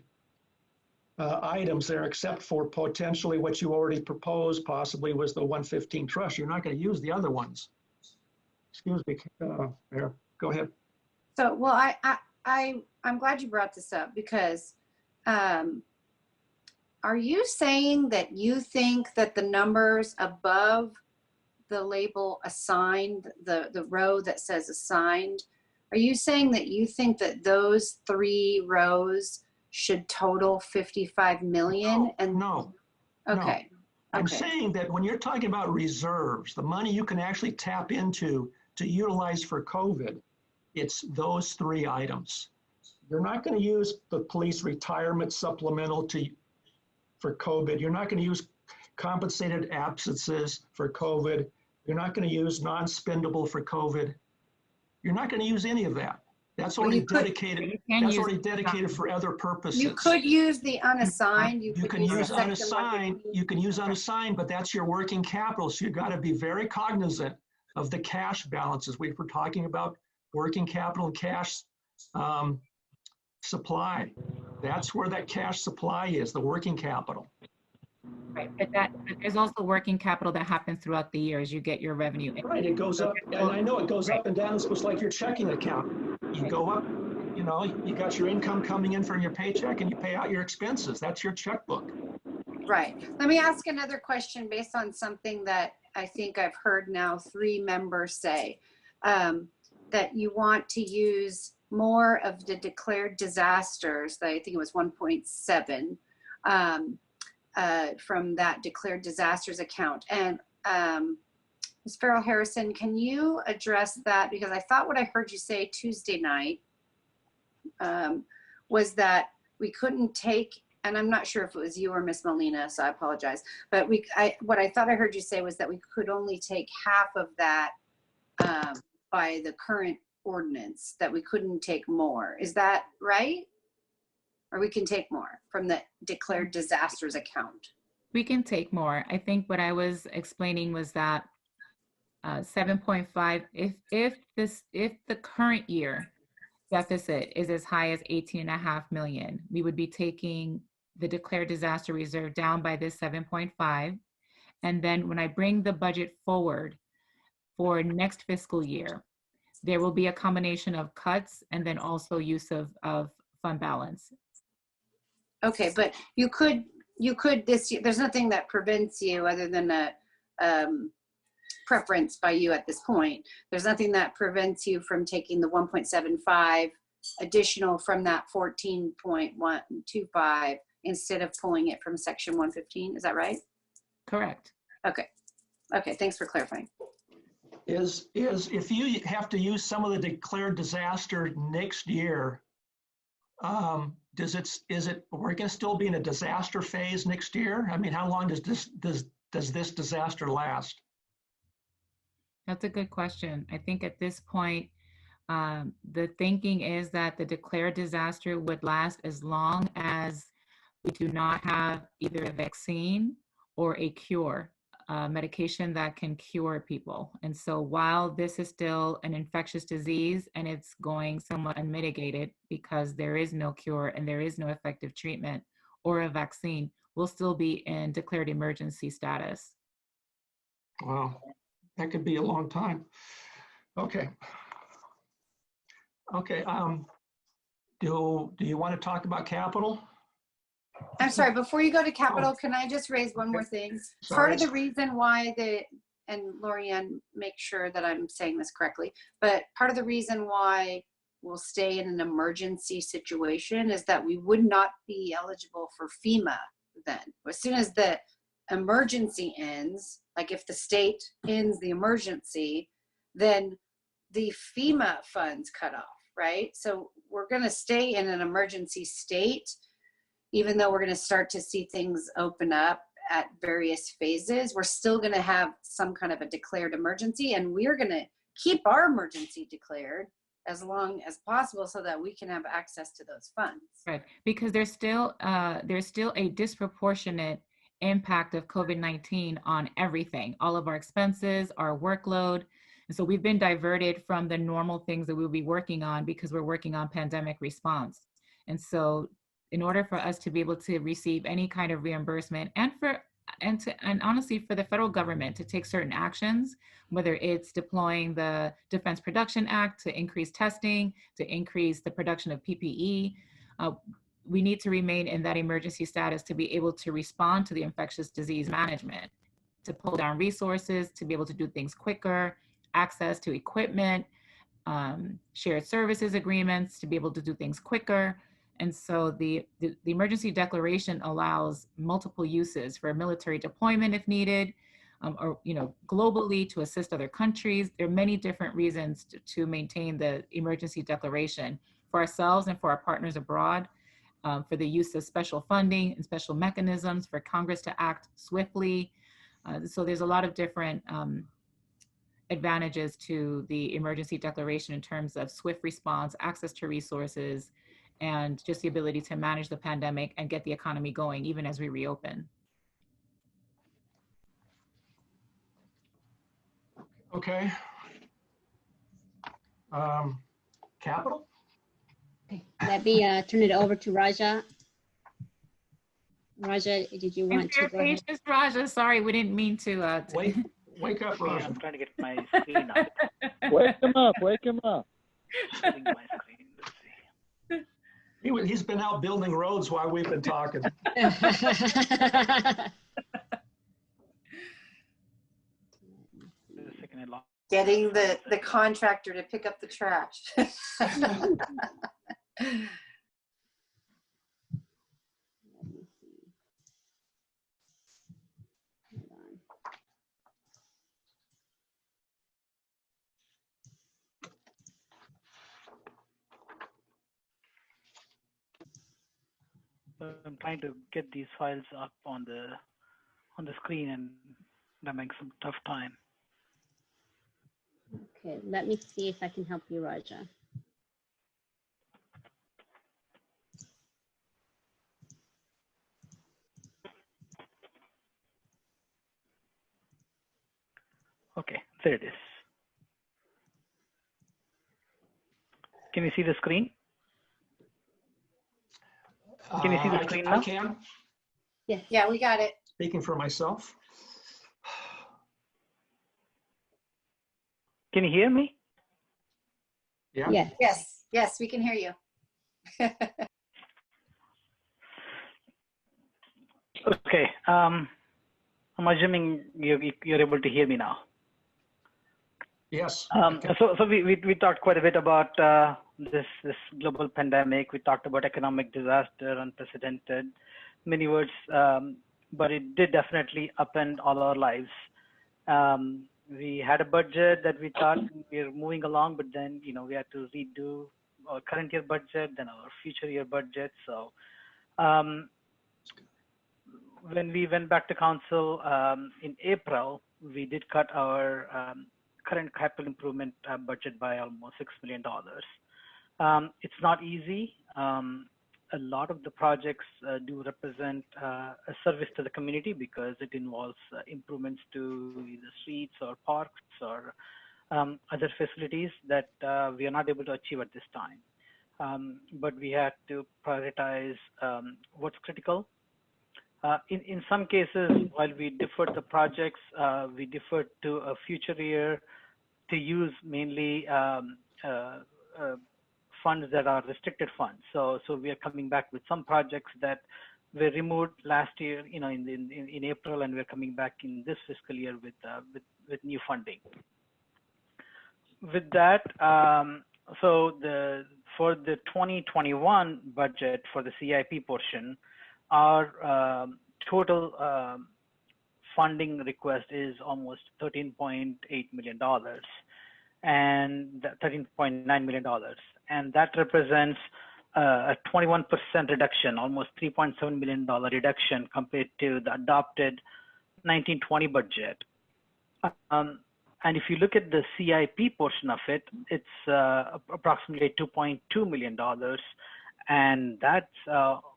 items there, except for potentially what you already proposed, possibly was the 115 trust. You're not going to use the other ones. Excuse me. There, go ahead. So, well, I'm glad you brought this up because are you saying that you think that the numbers above the label assigned, the row that says assigned, are you saying that you think that those 3 rows should total 55 million? No. Okay. No. I'm saying that when you're talking about reserves, the money you can actually tap into to utilize for COVID, it's those 3 items. You're not going to use the police retirement supplemental for COVID. You're not going to use compensated absences for COVID. You're not going to use non-spendable for COVID. You're not going to use any of that. That's already dedicated. That's already dedicated for other purposes. You could use the unassigned. You can use unassigned. You can use unassigned, but that's your working capital. So you got to be very cognizant of the cash balances. We were talking about working capital and cash supply. That's where that cash supply is, the working capital. Right, but there's also working capital that happens throughout the year as you get your revenue. Right, it goes up, and I know it goes up and down. It's just like your checking account. You go up, you know, you got your income coming in from your paycheck and you pay out your expenses. That's your checkbook. Right. Let me ask another question based on something that I think I've heard now 3 members say, that you want to use more of the declared disasters, I think it was 1.7, from that declared disasters account. And Ms. Farrell Harrison, can you address that? Because I thought what I heard you say Tuesday night was that we couldn't take, and I'm not sure if it was you or Ms. Molina, so I apologize, but what I thought I heard you say was that we could only take half of that by the current ordinance, that we couldn't take more. Is that right? Or we can take more from the declared disasters account? We can take more. I think what I was explaining was that 7.5, if the current year deficit is as high as 18.5 million, we would be taking the declared disaster reserve down by this 7.5. And then when I bring the budget forward for next fiscal year, there will be a combination of cuts and then also use of fund balance. Okay, but you could this year, there's nothing that prevents you other than a preference by you at this point. There's nothing that prevents you from taking the 1.75 additional from that 14.125 instead of pulling it from section 115. Is that right? Correct. Okay. Okay, thanks for clarifying. Is if you have to use some of the declared disaster next year, is it we're going to still be in a disaster phase next year? I mean, how long does this disaster last? That's a good question. I think at this point, the thinking is that the declared disaster would last as long as we do not have either a vaccine or a cure, medication that can cure people. And so while this is still an infectious disease and it's going somewhat unmitigated because there is no cure and there is no effective treatment or a vaccine, we'll still be in declared emergency status. Wow, that could be a long time. Okay. Okay, do you want to talk about capital? I'm sorry, before you go to capital, can I just raise one more thing? Part of the reason why and Lorianne, make sure that I'm saying this correctly, but part of the reason why we'll stay in an emergency situation is that we would not be eligible for FEMA then. As soon as the emergency ends, like if the state ends the emergency, then the FEMA funds cut off, right? So we're gonna stay in an emergency state, even though we're going to start to see things open up at various phases. We're still going to have some kind of a declared emergency, and we're going to keep our emergency declared as long as possible so that we can have access to those funds. Right, because there's still a disproportionate impact of COVID-19 on everything, all of our expenses, our workload. And so we've been diverted from the normal things that we'll be working on because we're working on pandemic response. And so in order for us to be able to receive any kind of reimbursement and honestly for the federal government to take certain actions, whether it's deploying the Defense Production Act to increase testing, to increase the production of PPE, we need to remain in that emergency status to be able to respond to the infectious disease management, to pull down resources, to be able to do things quicker, access to equipment, shared services agreements, to be able to do things quicker. And so the emergency declaration allows multiple uses for military deployment if needed, or globally to assist other countries. There are many different reasons to maintain the emergency declaration for ourselves and for our partners abroad. for the use of special funding and special mechanisms for Congress to act swiftly. So there's a lot of different advantages to the emergency declaration in terms of swift response, access to resources, and just the ability to manage the pandemic and get the economy going even as we reopen. Okay. Capital? Okay, let me turn it over to Raja. Raja, did you want to go ahead? Raja, sorry, we didn't mean to. Wake up, Raja. I'm trying to get my screen up. Wake him up, wake him up. Sharing my screen. Let's see. He's been out building roads while we've been talking. Getting the contractor to pick up the trash. So I'm trying to get these files up on the screen, and that makes some tough time. Okay, let me see if I can help you, Raja. Okay, there it is. Can you see the screen? Can you see the screen now? I can. Yeah, yeah, we got it. Speaking for myself. Can you hear me? Yeah. Yes. Yes, yes, we can hear you. Okay. I'm assuming you're able to hear me now. Yes. So we talked quite a bit about this global pandemic. We talked about economic disaster, unprecedented, many words, but it did definitely upend all our lives. We had a budget that we thought we were moving along, but then we had to redo our current year budget, then our future year budget. So when we went back to council in April, we did cut our current capital improvement budget by almost $6 million. It's not easy. A lot of the projects do represent a service to the community because it involves improvements to either streets or parks or other facilities that we are not able to achieve at this time. But we had to prioritize what's critical. In some cases, while we deferred the projects, we deferred to a future year to use mainly funds that are restricted funds. So we are coming back with some projects that were removed last year, in April, and we're coming back in this fiscal year with new funding. With that, for the 2021 budget for the CIP portion, our total funding request is almost $13.8 million and $13.9 million. And that represents a 21% reduction, almost $3.7 million reduction compared to the adopted 1920 budget. And if you look at the CIP portion of it, it's approximately $2.2 million. And that's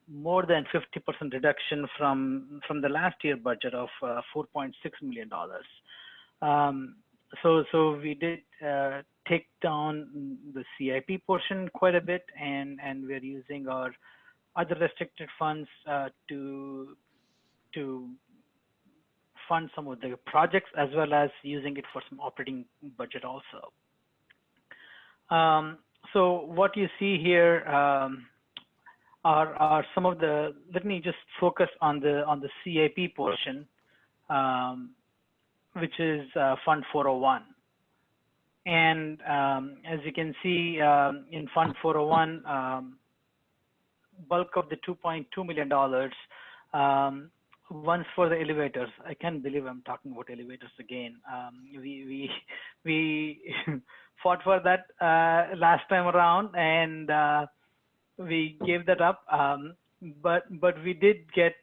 more than 50% reduction from the last year budget of $4.6 million. So we did take down the CIP portion quite a bit, and we're using our other restricted funds to fund some of the projects, as well as using it for some operating budget also. So what you see here are some of the. Let me just focus on the CIP portion, which is Fund 401. And as you can see in Fund 401, bulk of the $2.2 million, one's for the elevators. I can't believe I'm talking about elevators again. We fought for that last time around, and we gave that up. but we did get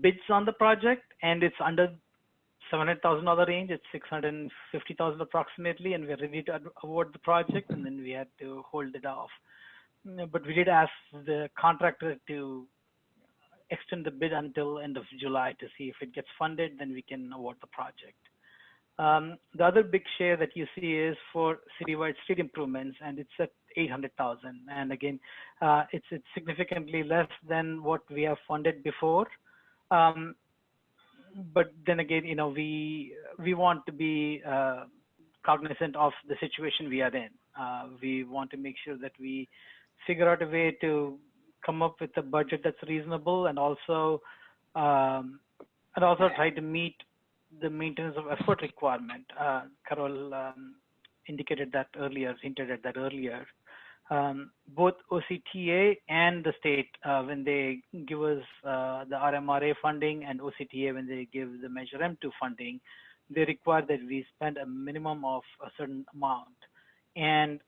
bids on the project, and it's under $700,000 range. It's $650,000 approximately, and we're ready to award the project, and then we had to hold it off. But we did ask the contractor to extend the bid until end of July to see if it gets funded, then we can award the project. The other big share that you see is for citywide street improvements, and it's at $800,000. And again, it's significantly less than what we have funded before. But then again, you know, we want to be cognizant of the situation we are in. We want to make sure that we figure out a way to come up with a budget that's reasonable, and also try to meet the maintenance of effort requirement. Carol hinted at that earlier. Both OCTA and the state, when they give us the RMRA funding, and OCTA when they give the Measure M2 funding, they require that we spend a minimum of a certain amount. And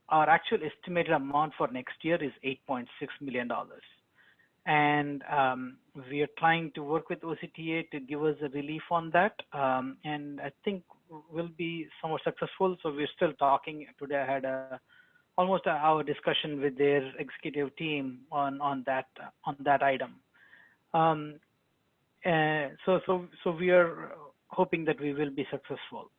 our actual estimated amount for next year is $8.6 million. And we are trying to work with OCTA to give us a relief on that. And I think we'll be somewhat successful. So we're still talking. Today I had almost an hour discussion with their executive team on that item. So we are hoping that we will be successful.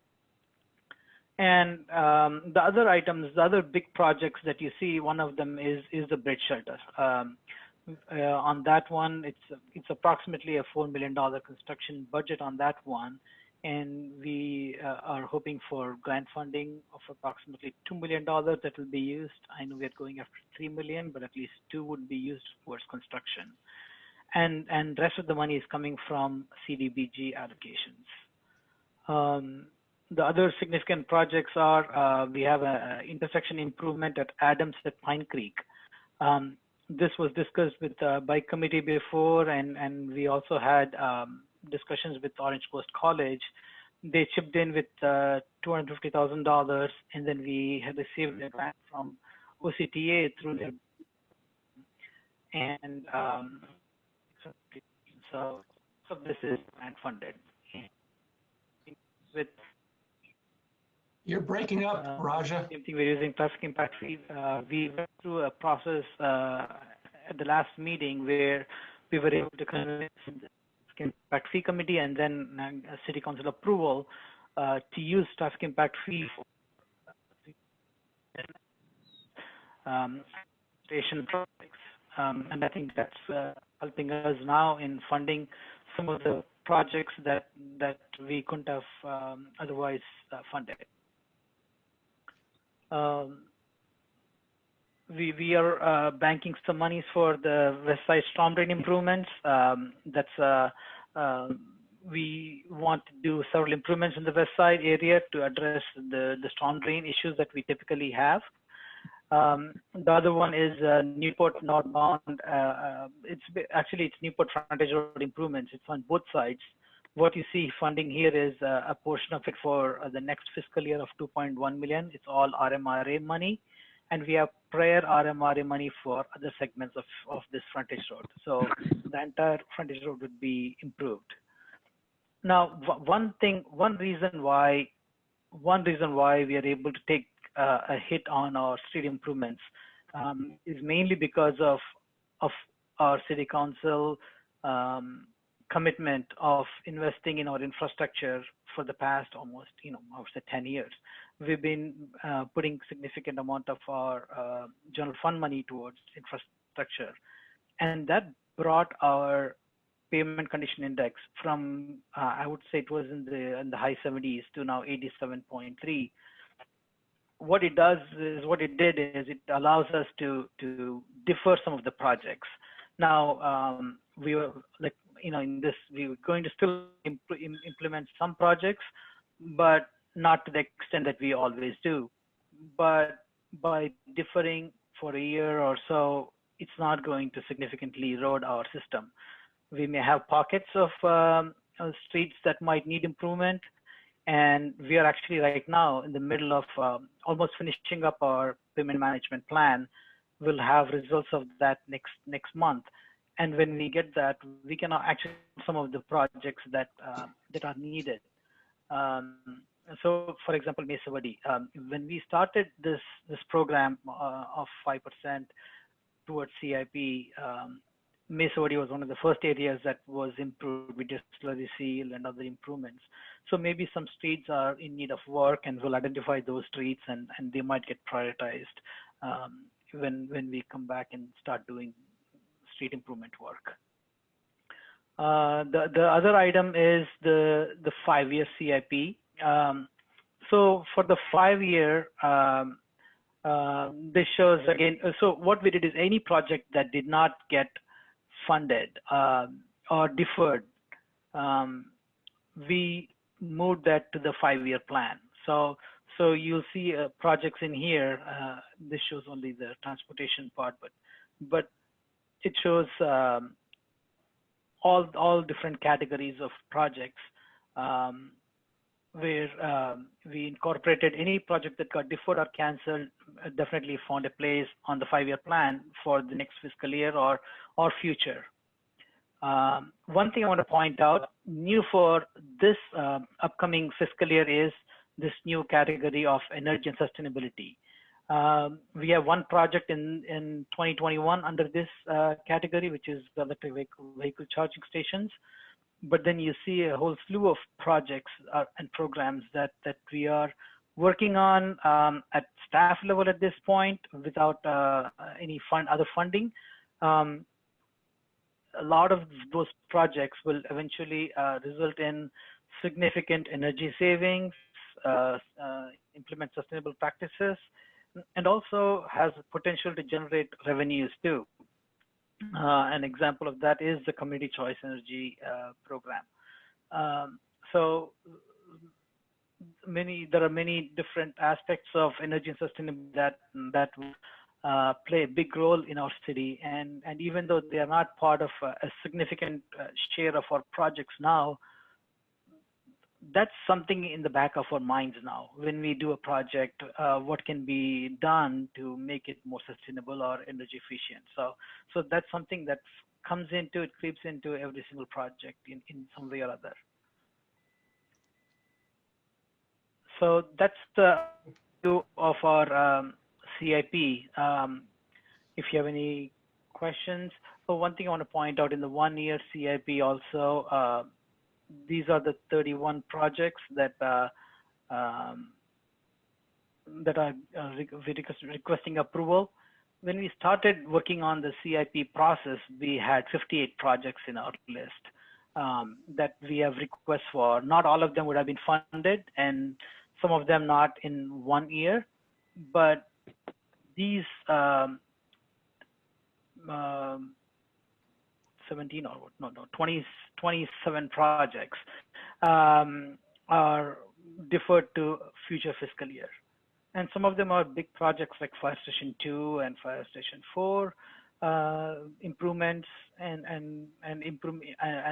And the other items, the other big projects that you see, one of them is the bridge shelter. On that one, it's approximately a $4 million construction budget on that one, and we are hoping for grant funding of approximately $2 million that will be used. I know we are going after $3 million, but at least $2 million would be used towards construction, and rest of the money is coming from CDBG allocations. The other significant projects are we have an intersection improvement at Adams at Pine Creek. This was discussed with by committee before, and we also had discussions with Orange Coast College. They chipped in with $250,000, and then we had received a grant from OCTA through their, and so this is grant funded. With You're breaking up, Raja. Same thing, we're using traffic impact fees. We went through a process at the last meeting where we were able to convince the traffic impact fee committee and then city council approval to use traffic impact fee for station projects. And I think that's helping us now in funding some of the projects that we couldn't have otherwise funded. We are banking some monies for the West Side storm drain improvements. We want to do several improvements in the West Side area to address the storm drain issues that we typically have. The other one is Newport northbound. It's Newport frontage road improvements. It's on both sides. What you see funding here is a portion of it for the next fiscal year of $2.1 million. It's all RMRA money, and we have prior RMRA money for other segments of this frontage road. So the entire frontage road would be improved. Now, one reason why we are able to take a hit on our street improvements is mainly because of our city council commitment of investing in our infrastructure for the past almost, I would say 10 years. We've been putting significant amount of our general fund money towards infrastructure, and that brought our pavement condition index from I would say it was in the high 70s to now 87.3. What it did is it allows us to defer some of the projects. Now we were like, in this, we were going to still implement some projects, but not to the extent that we always do. But by deferring for a year or so, it's not going to significantly erode our system. We may have pockets of streets that might need improvement, and we are actually right now in the middle of almost finishing up our payment management plan we'll have results of that next month. And when we get that, we can actually some of the projects that that are needed. So, for example, Mesawadi, when we started this program of 5% towards CIP, Mesawadi was one of the first areas that was improved. We did slurry seal and other improvements. So maybe some streets are in need of work, and we'll identify those streets, and they might get prioritized when we come back and start doing street improvement work. The other item is the 5-year CIP. So for the 5-year, this shows again. So what we did is any project that did not get funded or deferred, we moved that to the 5-year plan. So you'll see projects in here. This shows only the transportation part, but it shows all different categories of projects where we incorporated any project that got deferred or canceled. Definitely found a place on the 5-year plan for the next fiscal year or future. One thing I want to point out, new for this upcoming fiscal year is this new category of energy and sustainability. We have one project in 2021 under this category, which is the electric vehicle charging stations. But then you see a whole slew of projects and programs that we are working on at staff level at this point without any other funding. A lot of those projects will eventually result in significant energy savings, implement sustainable practices, and also has potential to generate revenues too. An example of that is the Community Choice Energy program. So there are many different aspects of energy and sustainability that play a big role in our city, and even though they are not part of a significant share of our projects now, that's something in the back of our minds now. When we do a project, what can be done to make it more sustainable or energy efficient? So that's something that creeps into every single project in some way or other. So that's the view of our CIP. If you have any questions, one thing I want to point out in the 1-year CIP also, these are the 31 projects that are requesting approval. When we started working on the CIP process, we had 58 projects in our list that we have requests for. Not all of them would have been funded, and some of them not in 1 year, but these 27 projects are deferred to future fiscal year. And some of them are big projects like Fire Station 2 and Fire Station 4 improvements and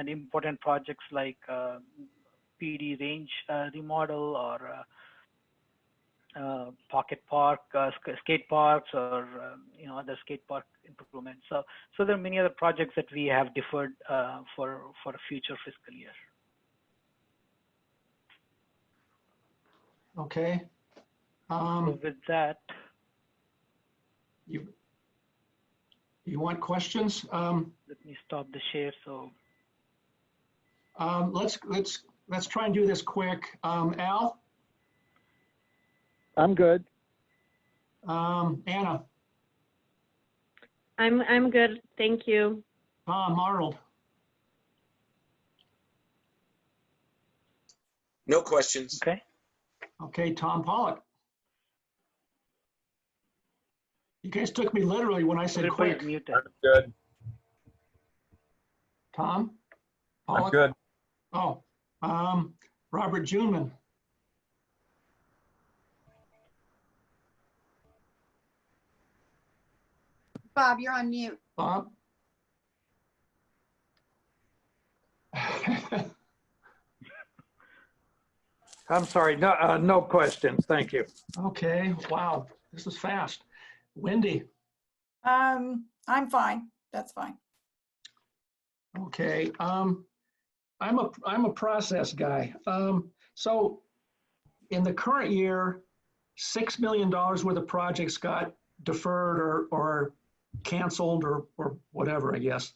important projects like PD range remodel or pocket park, skate parks, or other skate park improvements. So there are many other projects that we have deferred for a future fiscal year. Okay. So with that, you want questions? Let me stop the share. So let's try and do this quick. Al? I'm good. Anna? I'm good. Thank you. Tom, Arnold? No questions. Okay. Okay, Tom Pollock. You guys took me literally when I said quick. Muted. I'm good. Tom? I'm Pollock? good. Oh, Robert Juneman. Bob, you're on mute. Bob? I'm sorry, no questions, thank you. Okay, wow, this is fast. Wendy? I'm fine. That's fine. Okay. I'm a process guy. So in the current year, $6 million worth of projects got deferred or canceled or whatever, I guess.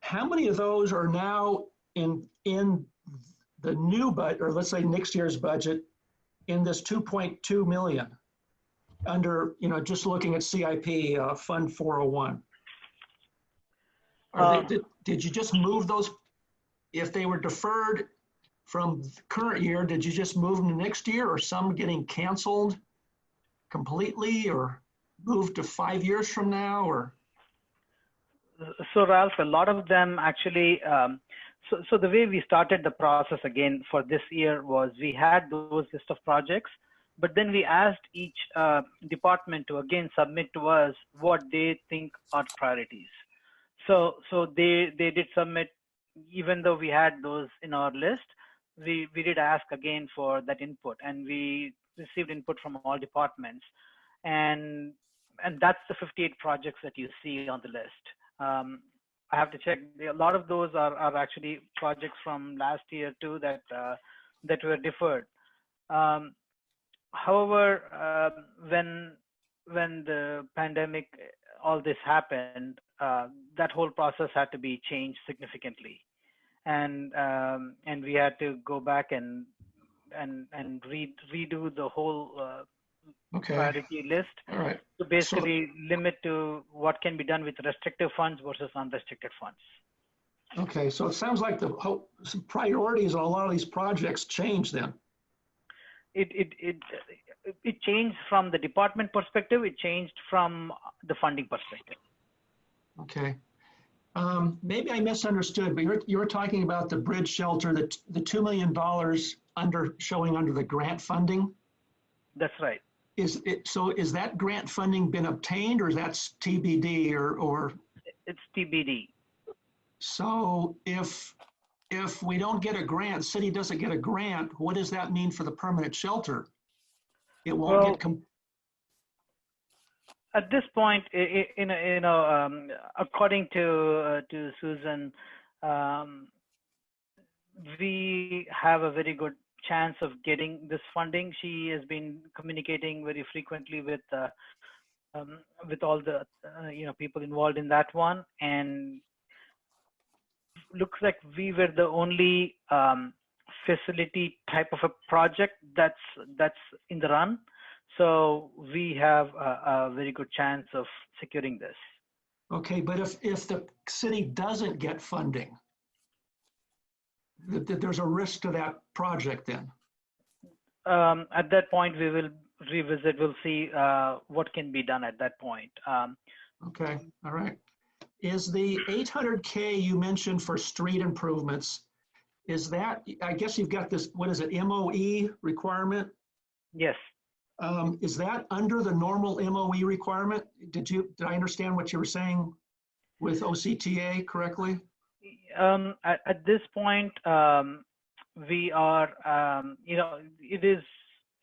How many of those are now in the new budget, or let's say next year's budget, in this 2.2 million under, just looking at CIP Fund 401? Did you just move those? If they were deferred from the current year, did you just move them to next year, or some getting canceled completely, or moved to 5 years from now, or? So Ralph, a lot of them actually, so the way we started the process again for this year was we had those list of projects, but then we asked each department to again submit to us what they think are priorities. So they did submit, even though we had those in our list, we did ask again for that input, and we received input from all departments, and that's the 58 projects that you see on the list. I have to check. A lot of those are actually projects from last year too that were deferred. However, when the pandemic, all this happened, that whole process had to be changed significantly, and we had to go back and redo the whole priority list. All right. To basically limit to what can be done with restrictive funds versus unrestricted funds. Okay, so it sounds like the priorities on a lot of these projects changed then. It changed from the department perspective. It changed from the funding perspective. Okay. Maybe I misunderstood, but you were talking about the bridge shelter, the $2 million showing under the grant funding? That's right. Is that grant funding been obtained, or that's TBD, or? It's TBD. So if we don't get a grant, city doesn't get a grant, what does that mean for the permanent shelter? It won't get. At this point, according to Susan, we have a very good chance of getting this funding. She has been communicating very frequently with all the people involved in that one, and looks like we were the only facility type of a project that's in the run. So we have a very good chance of securing this. Okay, but if the city doesn't get funding, there's a risk to that project then? At that point, we will revisit. We'll see what can be done at that point. Okay, all right. Is the 800K you mentioned for street improvements, is that, I guess you've got this, what is it, MOE requirement? Yes. Is that under the normal MOE requirement? Did I understand what you were saying with OCTA correctly? At this point, we are,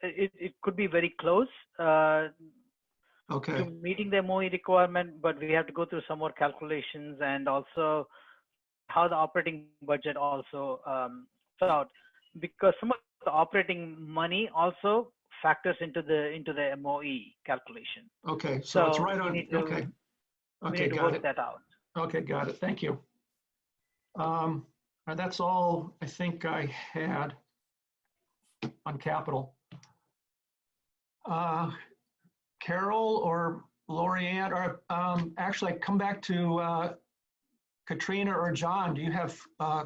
it could be very close to meeting the MOE requirement, but we have to go through some more calculations, and also how the operating budget also out, because some of the operating money also factors into the MOE calculation. Okay, so it's right on. Okay, got it. That out. Okay, got it. Thank you. That's all I think I had on capital. Carol or Lorianne, or actually, I come back to Katrina or John. Do you have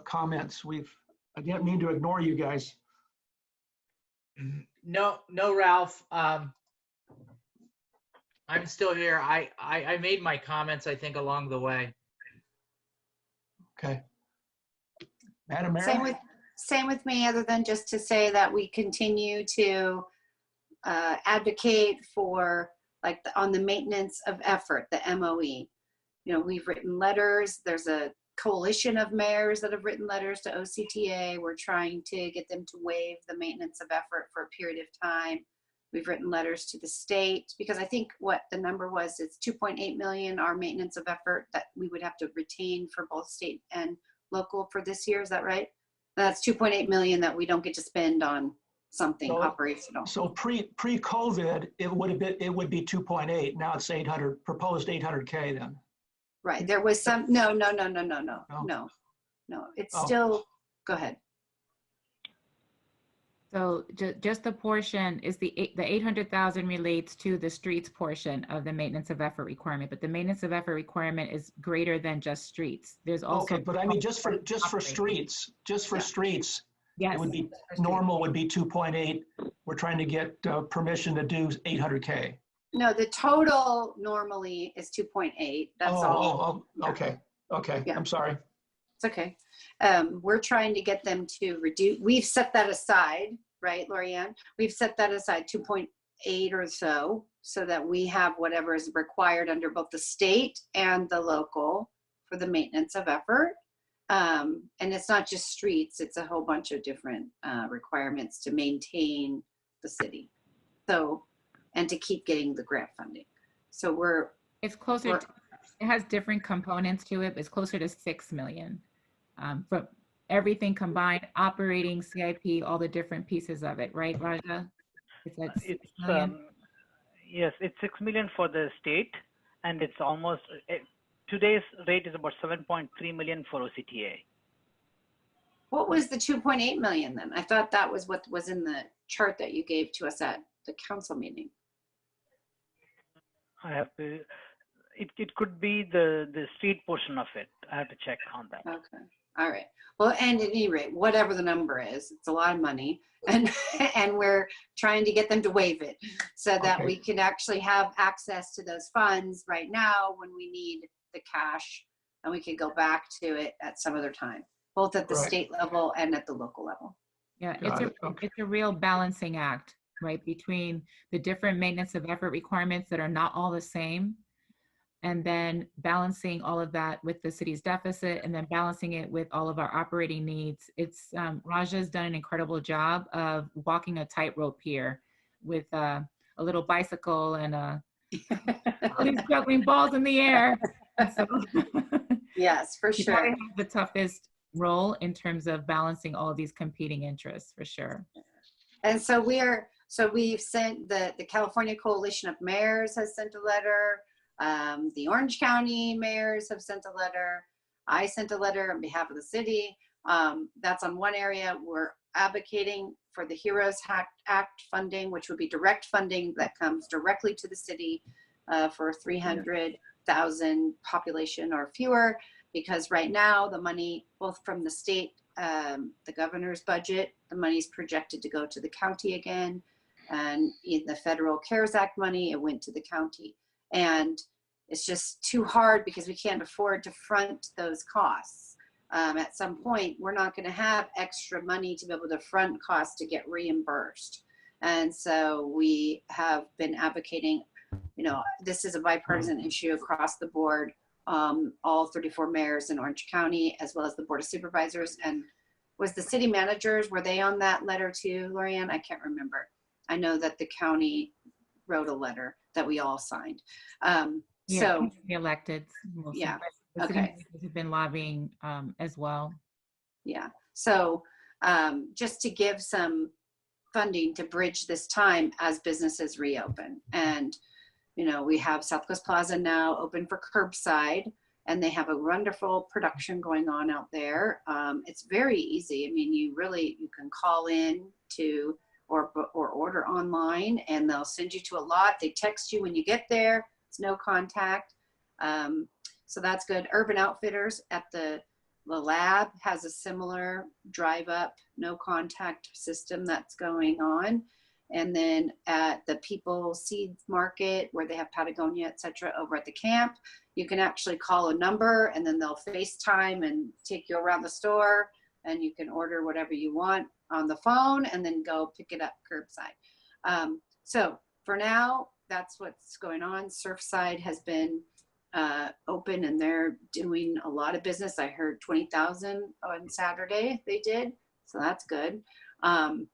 comments? I didn't mean to ignore you guys. No, Ralph. I'm still here. I made my comments, I think, along the way. Okay. Madam Mayor? Same with me, other than just to say that we continue to advocate for, on the maintenance of effort, the MOE. We've written letters. There's a coalition of mayors that have written letters to OCTA. We're trying to get them to waive the maintenance of effort for a period of time. We've written letters to the state because I think what the number was, it's 2.8 million, our maintenance of effort that we would have to retain for both state and local for this year. Is that right? That's 2.8 million that we don't get to spend on something operational. So pre-COVID, it would be 2.8. Now it's 800, proposed 800K then. Right. There was some, no. It's still, go ahead. So just the portion is the 800,000 relates to the streets portion of the maintenance of effort requirement, but the maintenance of effort requirement is greater than just streets. There's also okay, but I mean just for streets, streets, yes, it would be normal would be 2.8. We're trying to get permission to do 800K. No, the total normally is 2.8. That's all. Okay. Yeah. I'm sorry. It's okay. We're trying to get them to reduce. We've set that aside, right, Lorianne? We've set that aside 2.8 or so that we have whatever is required under both the state and the local for the maintenance of effort. And it's not just streets, it's a whole bunch of different requirements to maintain the city. So, and to keep getting the grant funding. So it's closer to, it has different components to it. It's closer to 6 million. For everything combined, operating, CIP, all the different pieces of it, right, Raja? Yes, it's 6 million for the state, and it's almost, today's rate is about 7.3 million for OCTA. What was the 2.8 million then? I thought that was what was in the chart that you gave to us at the council meeting. I have to, it could be the street portion of it. I have to check on that. Okay. All right. Well, and at any rate, whatever the number is, it's a lot of money, and we're trying to get them to waive it so that we can actually have access to those funds right now when we need the cash, and we can go back to it at some other time, both at the state level and at the local level. Yeah, it's a real balancing act, right, between the different maintenance of effort requirements that are not all the same, and then balancing all of that with the city's deficit, and then balancing it with all of our operating needs. It's Raja's done an incredible job of walking a tightrope here with a little bicycle and all these juggling balls in the air. So, yes, for sure. Probably have the toughest role in terms of balancing all of these competing interests, for sure. And so we've sent the California Coalition of Mayors has sent a letter. The Orange County mayors have sent a letter. I sent a letter on behalf of the city. That's on one area. We're advocating for the HEROES Act funding, which would be direct funding that comes directly to the city for 300,000 population or fewer, because right now the money, both from the state, the governor's budget, the money is projected to go to the county again. And in the federal CARES Act money, it went to the county. And it's just too hard because we can't afford to front those costs. At some point, we're not going to have extra money to be able to front costs to get reimbursed. And so we have been advocating, this is a bipartisan issue across the board. All 34 mayors in Orange County, as well as the Board of Supervisors. And was the city managers, were they on that letter too, Lorianne? I can't remember. I know that the county wrote a letter that we all signed. So the electeds, yeah, the city managers have been lobbying as well. Yeah, so just to give some funding to bridge this time as businesses reopen. And we have Southwest Plaza now open for curbside, and they have a wonderful production going on out there. It's very easy. I mean, you can call in to or order online, and they'll send you to a lot. They text you when you get there. It's no contact. So that's good. Urban Outfitters at the lab has a similar drive up, no contact system that's going on. And then at the People Seeds Market, where they have Patagonia, et cetera, over at the camp, you can actually call a number, and then they'll FaceTime and take you around the store, and you can order whatever you want on the phone and then go pick it up curbside. So for now, that's what's going on. Surfside has been open, and they're doing a lot of business. I heard 20,000 on Saturday they did, so that's good. And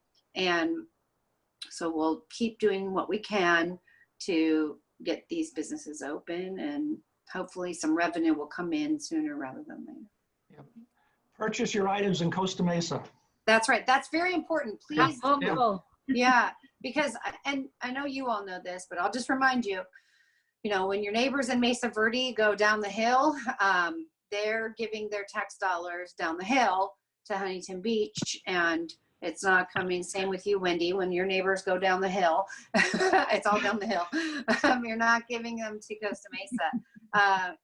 So we'll keep doing what we can to get these businesses open, and hopefully some revenue will come in sooner rather than later. Yep. Purchase your items in Costa Mesa. That's right. That's very important. Please. Helpful. Yeah, because, and I know you all know this, but I'll just remind you, you know, when your neighbors in Mesa Verde go down the hill, they're giving their tax dollars down the hill to Huntington Beach, and it's not coming. Same with you, Wendy. When your neighbors go down the hill, it's all down the hill. You're not giving them to Costa Mesa.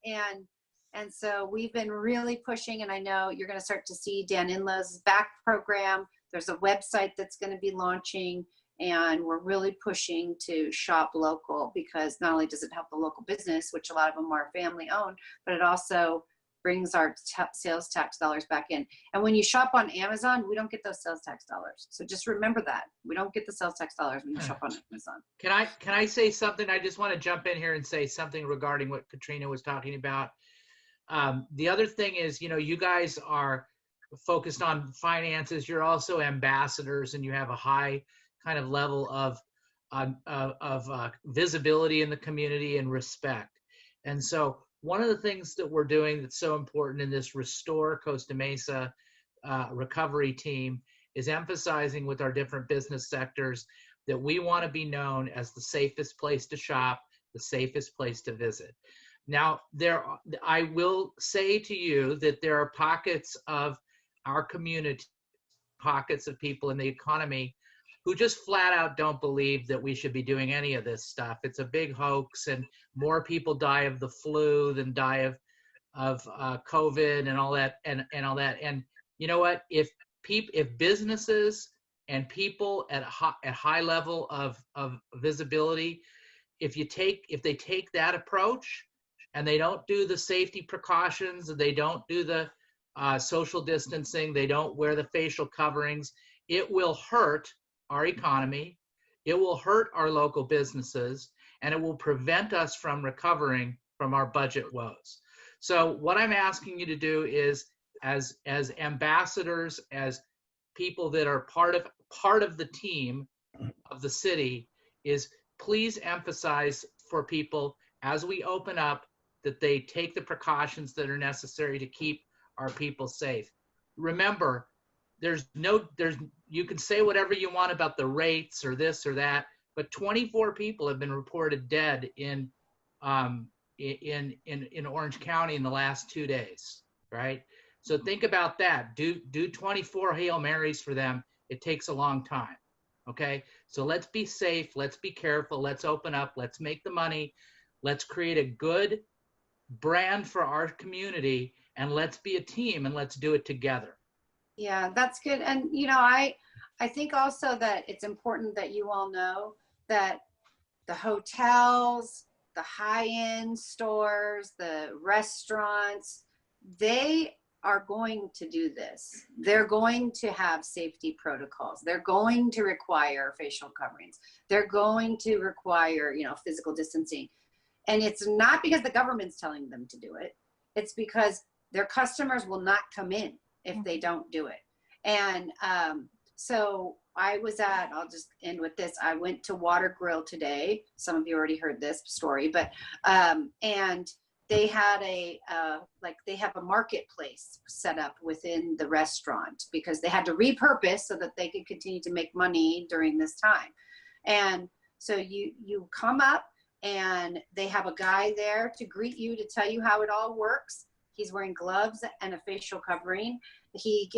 And so we've been really pushing, and I know you're going to start to see Dan Inlow's back program. There's a website that's going to be launching, and we're really pushing to shop local, because not only does it help the local business, which a lot of them are family owned, but it also brings our sales tax dollars back in. And when you shop on Amazon, we don't get those sales tax dollars. So just remember that. We don't get the sales tax dollars when you shop on Amazon. Can I say something? I just want to jump in here and say something regarding what Katrina was talking about. The other thing is, you know, you guys are focused on finances. You're also ambassadors, and you have a high kind of level of visibility in the community and respect. And so one of the things that we're doing that's so important in this Restore Costa Mesa recovery team is emphasizing with our different business sectors that we want to be known as the safest place to shop, the safest place to visit. Now, I will say to you that there are pockets of our community, pockets of people in the economy who just flat out don't believe that we should be doing any of this stuff. It's a big hoax, and more people die of the flu than die of COVID and all that and all that. And you know what? If businesses and people at high level of visibility, if they take that approach and they don't do the safety precautions, they don't do the social distancing, they don't wear the facial coverings, it will hurt our economy, it will hurt our local businesses, and it will prevent us from recovering from our budget woes. So what I'm asking you to do is, as ambassadors, as people that are part of the team of the city, is please emphasize for people as we open up that they take the precautions that are necessary to keep our people safe. Remember, you can say whatever you want about the rates or this or that, but 24 people have been reported dead in Orange County in the last 2 days, right? So think about that. Do 24 Hail Marys for them. It takes a long time, okay? So let's be safe, let's be careful, let's open up, let's make the money, let's create a good brand for our community, and let's be a team, and let's do it together. Yeah, that's good. And, you know, I think also that it's important that you all know that the hotels, the high-end stores, the restaurants, they are going to do this. They're going to have safety protocols. They're going to require facial coverings. They're going to require, you know, physical distancing. And it's not because the government's telling them to do it. It's because their customers will not come in if they don't do it. And so I'll just end with this. I went to Water Grill today. Some of you already heard this story, but, and they had they have a marketplace set up within the restaurant because they had to repurpose so that they could continue to make money during this time. And so you come up and they have a guy there to greet you, to tell you how it all works. He's wearing gloves and a facial covering. He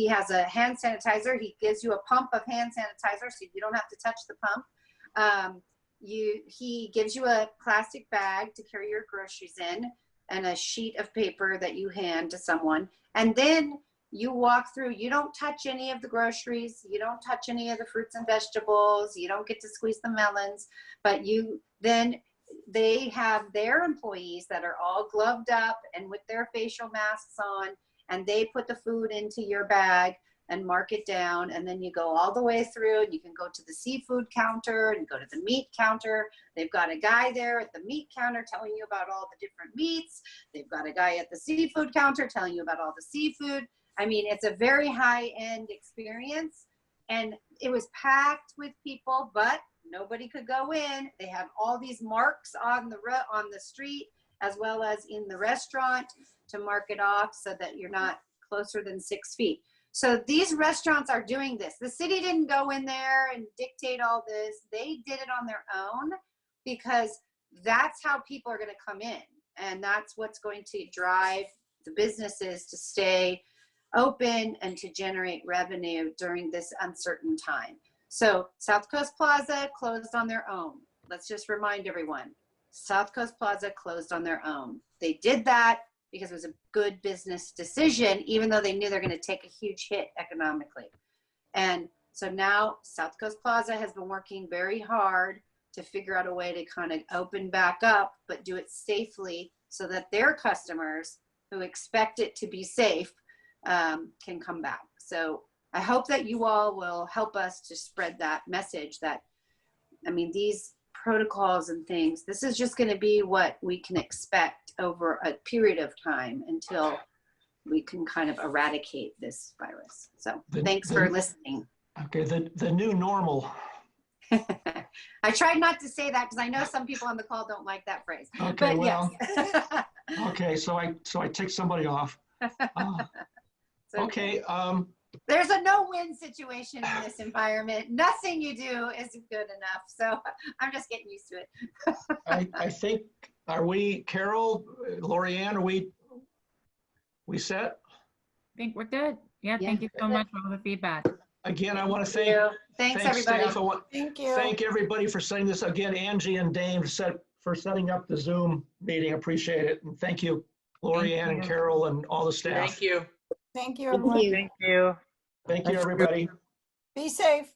has a hand sanitizer. He gives you a pump of hand sanitizer so you don't have to touch the pump. He gives you a plastic bag to carry your groceries in and a sheet of paper that you hand to someone. And then you walk through, you don't touch any of the groceries. You don't touch any of the fruits and vegetables. You don't get to squeeze the melons, but they have their employees that are all gloved up and with their facial masks on, and they put the food into your bag and mark it down. And then you go all the way through, and you can go to the seafood counter and go to the meat counter. They've got a guy there at the meat counter telling you about all the different meats. They've got a guy at the seafood counter telling you about all the seafood. I mean, it's a very high-end experience. And it was packed with people, but nobody could go in. They have all these marks on the street as well as in the restaurant to mark it off so that you're not closer than 6 feet. So these restaurants are doing this. The city didn't go in there and dictate all this. They did it on their own because that's how people are going to come in. And that's what's going to drive the businesses to stay open and to generate revenue during this uncertain time. So South Coast Plaza closed on their own. Let's just remind everyone, South Coast Plaza closed on their own. They did that because it was a good business decision, even though they knew they're going to take a huge hit economically. And so now South Coast Plaza has been working very hard to figure out a way to kind of open back up, but do it safely so that their customers who expect it to be safe can come back. So I hope that you all will help us to spread that message that, I mean, these protocols and things, this is just going to be what we can expect over a period of time until we can kind of eradicate this virus. So thanks for listening. Okay, the new normal. I tried not to say that because I know some people on the call don't like that phrase. Okay, but well, yes. okay, so I ticked somebody off. Okay. There's a no-win situation in this environment. Nothing you do is good enough. So I'm just getting used to it. I think, are we, Carol, Lorianne, are we set? I think we're good. Yeah, thank you so much for all the feedback. Again, I want to thank, thanks everybody. staff. I want Thank you. Thank everybody for setting this. Again, Angie and Dave for setting up the Zoom meeting. Appreciate it. And thank you, Lorianne and Carol and all the staff. Thank you. Thank you, everyone. Thank you. Thank you, everybody. Be safe.